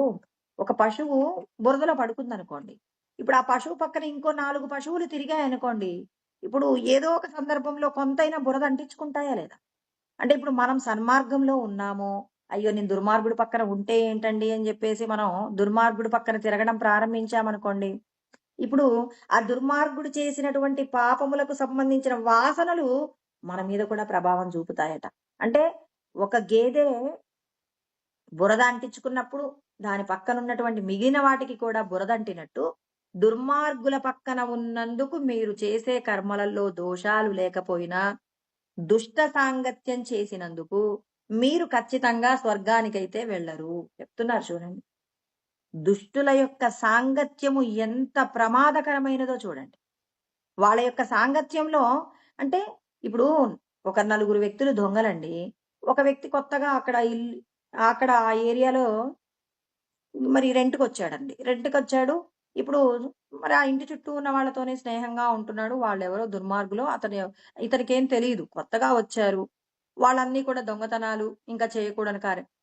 ఒక పశువు బురదలో పడుకుందనుకోండి, ఇప్పుడు ఆ పశువు పక్కన ఇంకో 4 పశువులు తిరిగాయనుకోండి, ఇప్పుడు ఏదో ఒక సందర్భంలో కొంతైనా బురద అంటించుకుంటాయా లేదా? అంటే ఇప్పుడు మనం సన్మార్గంలో ఉన్నాము, అయ్యో నేను దుర్మార్గుడి పక్కన ఉంటే ఏంటండి అని చెప్పేసి మనం దుర్మార్గుడి పక్కన తిరగడం ప్రారంభించామనుకోండి, ఇప్పుడు ఆ దుర్మార్గుడు చేసినటువంటి పాపములకు సంబంధించిన వాసనలు మన మీద కూడా ప్రభావం చూపుతాయట. అంటే ఒక గేదె బురద అంటించుకున్నప్పుడు దాని పక్కన ఉన్నటువంటి మిగిలిన వాటికి కూడా బురద అంటినట్టు, దుర్మార్గుల పక్కన ఉన్నందుకు మీరు చేసే కర్మలలో దోషాలు లేకపోయినా దుష్ట సాంగత్యం చేసినందుకు మీరు ఖచ్చితంగా స్వర్గానికైతే వెళ్ళరు చెప్తున్నారు. చూడండి, దుష్టుల యొక్క సాంగత్యము ఎంత ప్రమాదకరమైనదో చూడండి. వాళ్ళ యొక్క సాంగత్యంలో అంటే ఇప్పుడు ఒక 4 వ్యక్తులు దొంగలండి. ఒక వ్యక్తి కొత్తగా అక్కడ ఆ ఏరియాలో మరి రెంట్‌కొచ్చాడండి. రెంట్‌కొచ్చాడు. ఇప్పుడు మరి ఆ ఇంటి చుట్టూ ఉన్న వాళ్ళతోనే స్నేహంగా ఉంటున్నాడు. వాళ్ళెవరో దుర్మార్గులో ఇతనికేం తెలీదు. కొత్తగా వచ్చారు. వాళ్ళన్నీ కూడా దొంగతనాలు, ఇంకా చేయకూడని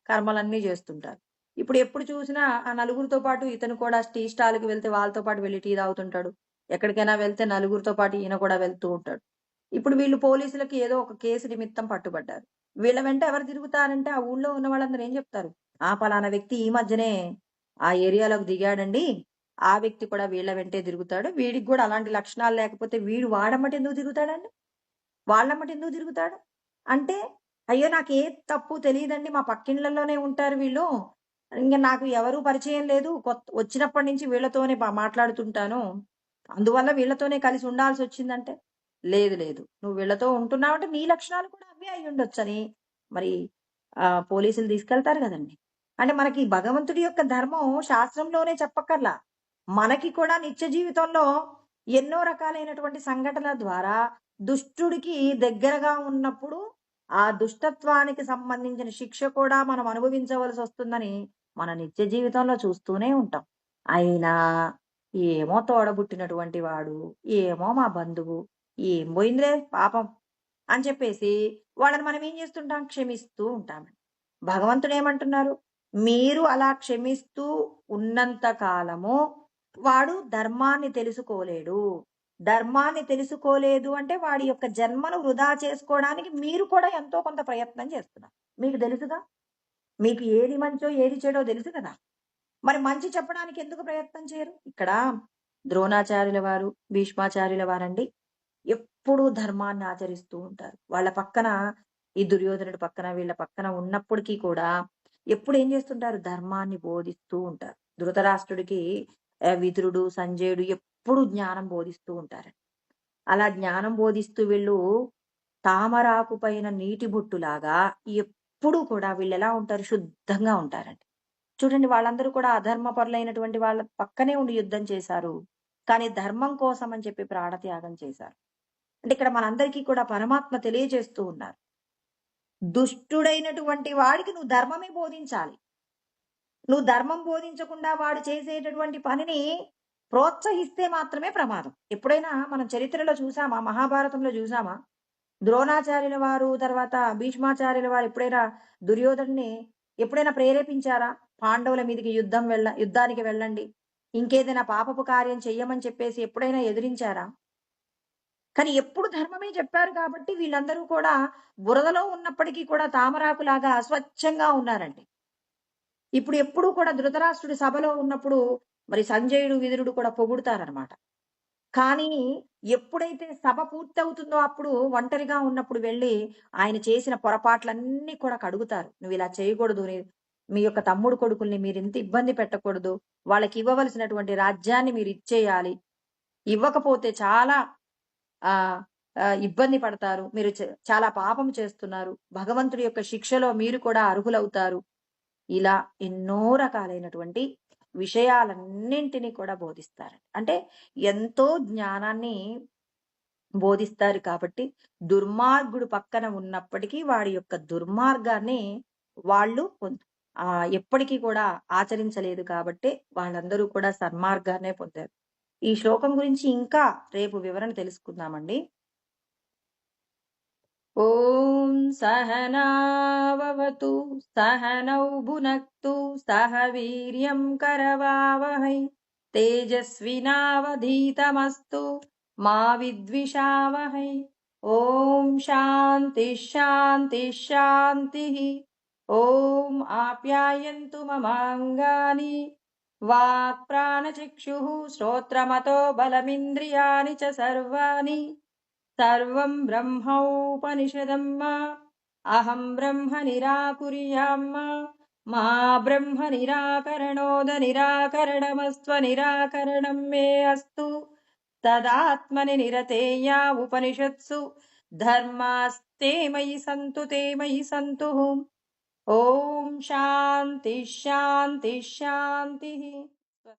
కర్మలన్నీ జేస్తుంటారు. ఇప్పుడు ఎప్పుడు చూసినా ఆ నలుగురితో పాటు ఇతను కూడా టీ స్టాల్‌కి వెళ్తే వాళ్ళతో పాటు వెళ్లి టీ తాగుతుంటాడు. ఎక్కడికైనా వెళ్తే నలుగురితో పాటు ఈయన కూడా వెళ్తూ ఉంటాడు. ఇప్పుడు వీళ్ళు పోలీసులకి ఏదో ఒక కేసు నిమిత్తం పట్టుబడ్డారు. వీళ్ళ వెంట ఎవరు తిరుగుతారంటే ఆ ఊళ్ళో ఉన్న వాళ్ళందరూ ఏం జెప్తారు? ఆ! పలానా వ్యక్తి ఈ మధ్యనే ఆ ఏరియాలోకి దిగాడండి. ఆ వ్యక్తి కూడా వీళ్ళ వెంటే తిరుగుతాడు. వీడికి గూడా అలాంటి లక్షణాలు లేకపోతే వీడు వాడెమ్మట ఎందుకు తిరుగుతాడండి? వాళ్ళెమ్మట ఎందుకు తిరుగుతాడు? అంటే, అయ్యో! నాకే తప్పు తెలీదండి. మా పక్కిళ్ళలోనే ఉంటారు వీళ్ళు. ఇంగ నాకు ఎవరు పరిచయం లేదు. వచ్చినప్పటి నుంచి వీళ్ళతోనే మాట్లాడుతుంటాను. అందువల్ల వీళ్ళతోనే కలిసి ఉండాల్సొచ్చిందంటే, లేదు లేదు. నువ్వు వీళ్ళతో ఉంటున్నావంటే నీ లక్షణాలు కూడా అవే అయ్యుండొచ్చని మరి పోలీసులు తీసుకెళ్తారు గదండీ! అంటే మనకి భగవంతుడి యొక్క ధర్మం శాస్త్రంలోనే చెప్పక్కర్లా. మనకి కూడా నిత్య జీవితంలో ఎన్నో రకాలైనటువంటి సంఘటనల ద్వారా దుష్టుడికి దగ్గరగా ఉన్నప్పుడు, ఆ దుష్టత్వానికి సంబంధించిన శిక్ష కూడా మనం అనుభవించవలసొస్తుందని మన నిత్య జీవితంలో చూస్తూనే ఉంటాం. అయినా ఏమో తోడబుట్టినటువంటి వాడు, ఏమో మా బంధువు, ఏం పోయిందిలే పాపం అని చెప్పేసి వాళ్ళని మనం ఏం చేస్తుంటాం? క్షమిస్తూ ఉంటామండి. భగవంతుడేమంటున్నారు? మీరు అలా క్షమిస్తూ ఉన్నంత కాలము వాడు ధర్మాన్ని తెలుసుకోలేడు. ధర్మాన్ని తెలుసుకోలేదు అంటే వాడి యొక్క జన్మను వృధా చేసుకోవడానికి మీరు కూడా ఎంతో కొంత ప్రయత్నం చేస్తున్నారు. మీకు తెలుసుగా? మీకు ఏది మంచో, ఏది చెడో తెలుసు కదా! మరి మంచి చెప్పడానికి ఎందుకు ప్రయత్నం చేయరు? ఇక్కడ ద్రోణాచార్యుల వారు, భీష్మాచార్యుల వారండి ఎప్పుడూ ధర్మాన్ని ఆచరిస్తూ ఉంటారు. వాళ్ళ పక్కన ఈ దుర్యోధనుడి పక్కన, వీళ్ళ పక్కన ఉన్నప్పటికీ కూడా ఎప్పుడు ఏం చేస్తుంటారు? ధర్మాన్ని బోధిస్తూ ఉంటారు. ధృతరాష్ట్రుడికి విదురుడు, సంజయుడు ఎప్పుడు జ్ఞానం బోధిస్తూ ఉంటారు. అలా జ్ఞానం బోధిస్తూ వీళ్ళు తామరాకు పైన నీటి బొట్టులాగా ఎప్పుడూ కూడా వీళ్ళెలా ఉంటారు? శుద్ధంగా ఉంటారండి. చూడండి వాళ్ళందరూ కూడా అధర్మపరులైనటువంటి వాళ్ళ పక్కనే ఉండి యుద్ధం చేశారు. కానీ ధర్మం కోసం అని చెప్పి ప్రాణత్యాగం చేశారు. అంటే ఇక్కడ మనందరికీ కూడా పరమాత్మ తెలియజేస్తూ ఉన్నారు. దుష్టుడైనటువంటి వాడికి నువ్వు ధర్మమే బోధించాలి. నువ్వు ధర్మం బోధించకుండా వాడు చేసేటటువంటి పనిని ప్రోత్సహిస్తే మాత్రమే ప్రమాదం. ఎప్పుడైనా మనం చరిత్రలో చూసామా? మహాభారతంలో చూసామా? ద్రోణాచార్యుల వారు, తర్వాత భీష్మాచార్యుల వారు ఎప్పుడైనా దుర్యోధనుడిని ఎప్పుడైనా ప్రేరేపించారా? పాండవుల మీదకి యుద్ధానికి వెళ్ళండి. ఇంకేదైనా పాపపు కార్యం చెయ్యమని చెప్పేసి ఎప్పుడైనా ఎదిరించారా? కానీ ఎప్పుడు ధర్మమే చెప్పారు కాబట్టి వీళ్ళందరూ కూడా బురదలో ఉన్నప్పటికీ కూడా తామరాకులాగా స్వచ్ఛంగా ఉన్నారండి. ఇప్పుడు ఎప్పుడూ కూడా ధృతరాష్ట్రుడి సభలో ఉన్నప్పుడు మరి సంజయుడు, విదురుడు కూడా పొగుడుతారనమాట. కానీ ఎప్పుడైతే సభ పూర్తవుతుందో అప్పుడు ఒంటరిగా ఉన్నప్పుడు వెళ్లి ఆయన చేసిన పొరపాట్లన్నీ కూడా కడుగుతారు. "నువ్విలా చేయకూడదు. మీ యొక్క తమ్ముడు కొడుకుల్ని మీరింత ఇబ్బంది పెట్టకూడదు. వాళ్ళకివ్వవలసినటువంటి రాజ్యాన్ని మీరిచ్చేయాలి. ఇవ్వకపోతే చాలా ఆహ్, ఇబ్బంది పడతారు. మీరు చాలా పాపం చేస్తున్నారు. భగవంతుడి యొక్క శిక్షలో మీరు కూడా అర్హులవుతారు." ఇలా ఎన్నో రకాలైనటువంటి విషయాలన్నింటినీ కూడా బోధిస్తారు. అంటే ఎంతో జ్ఞానాన్ని బోధిస్తారు కాబట్టి, దుర్మార్గుడు పక్కన ఉన్నప్పటికీ వాడి యొక్క దుర్మార్గాన్ని వాళ్ళు ఎప్పటికీ కూడా ఆచరించలేదు కాబట్టే వాళ్ళందరూ కూడా సన్మార్గాన్నే పొందారు. ఈ శ్లోకం గురించి ఇంకా రేపు వివరణ తెలుసుకుందామండి. ॐ सहनाववतु सहनौ भुनक्तु सह वीर्यं करवावहै तेजस्विनावधीतमस्तु मा विद्विषावहै ॐ शान्तिः शान्तिः शान्तिः ॐ आप्यायन्तु ममाङ्गानि वाक्प्राणचक्षुः श्रोत्रमतो बलमिन्द्रियाणि च सर्वाणि सर्वं ब्रह्मोपनिषदम्मा अहं ब्रह्म निराकुर्याम्मा मा ब्रह्म निराकरणोद निराकरणमस्त्वनिराकरणं मे अस्तु तदात्मनि निरतेया उपनिषत्सु धर्मास्ते मयि सन्तु ॐ शान्तिः शान्तिः शान्तिः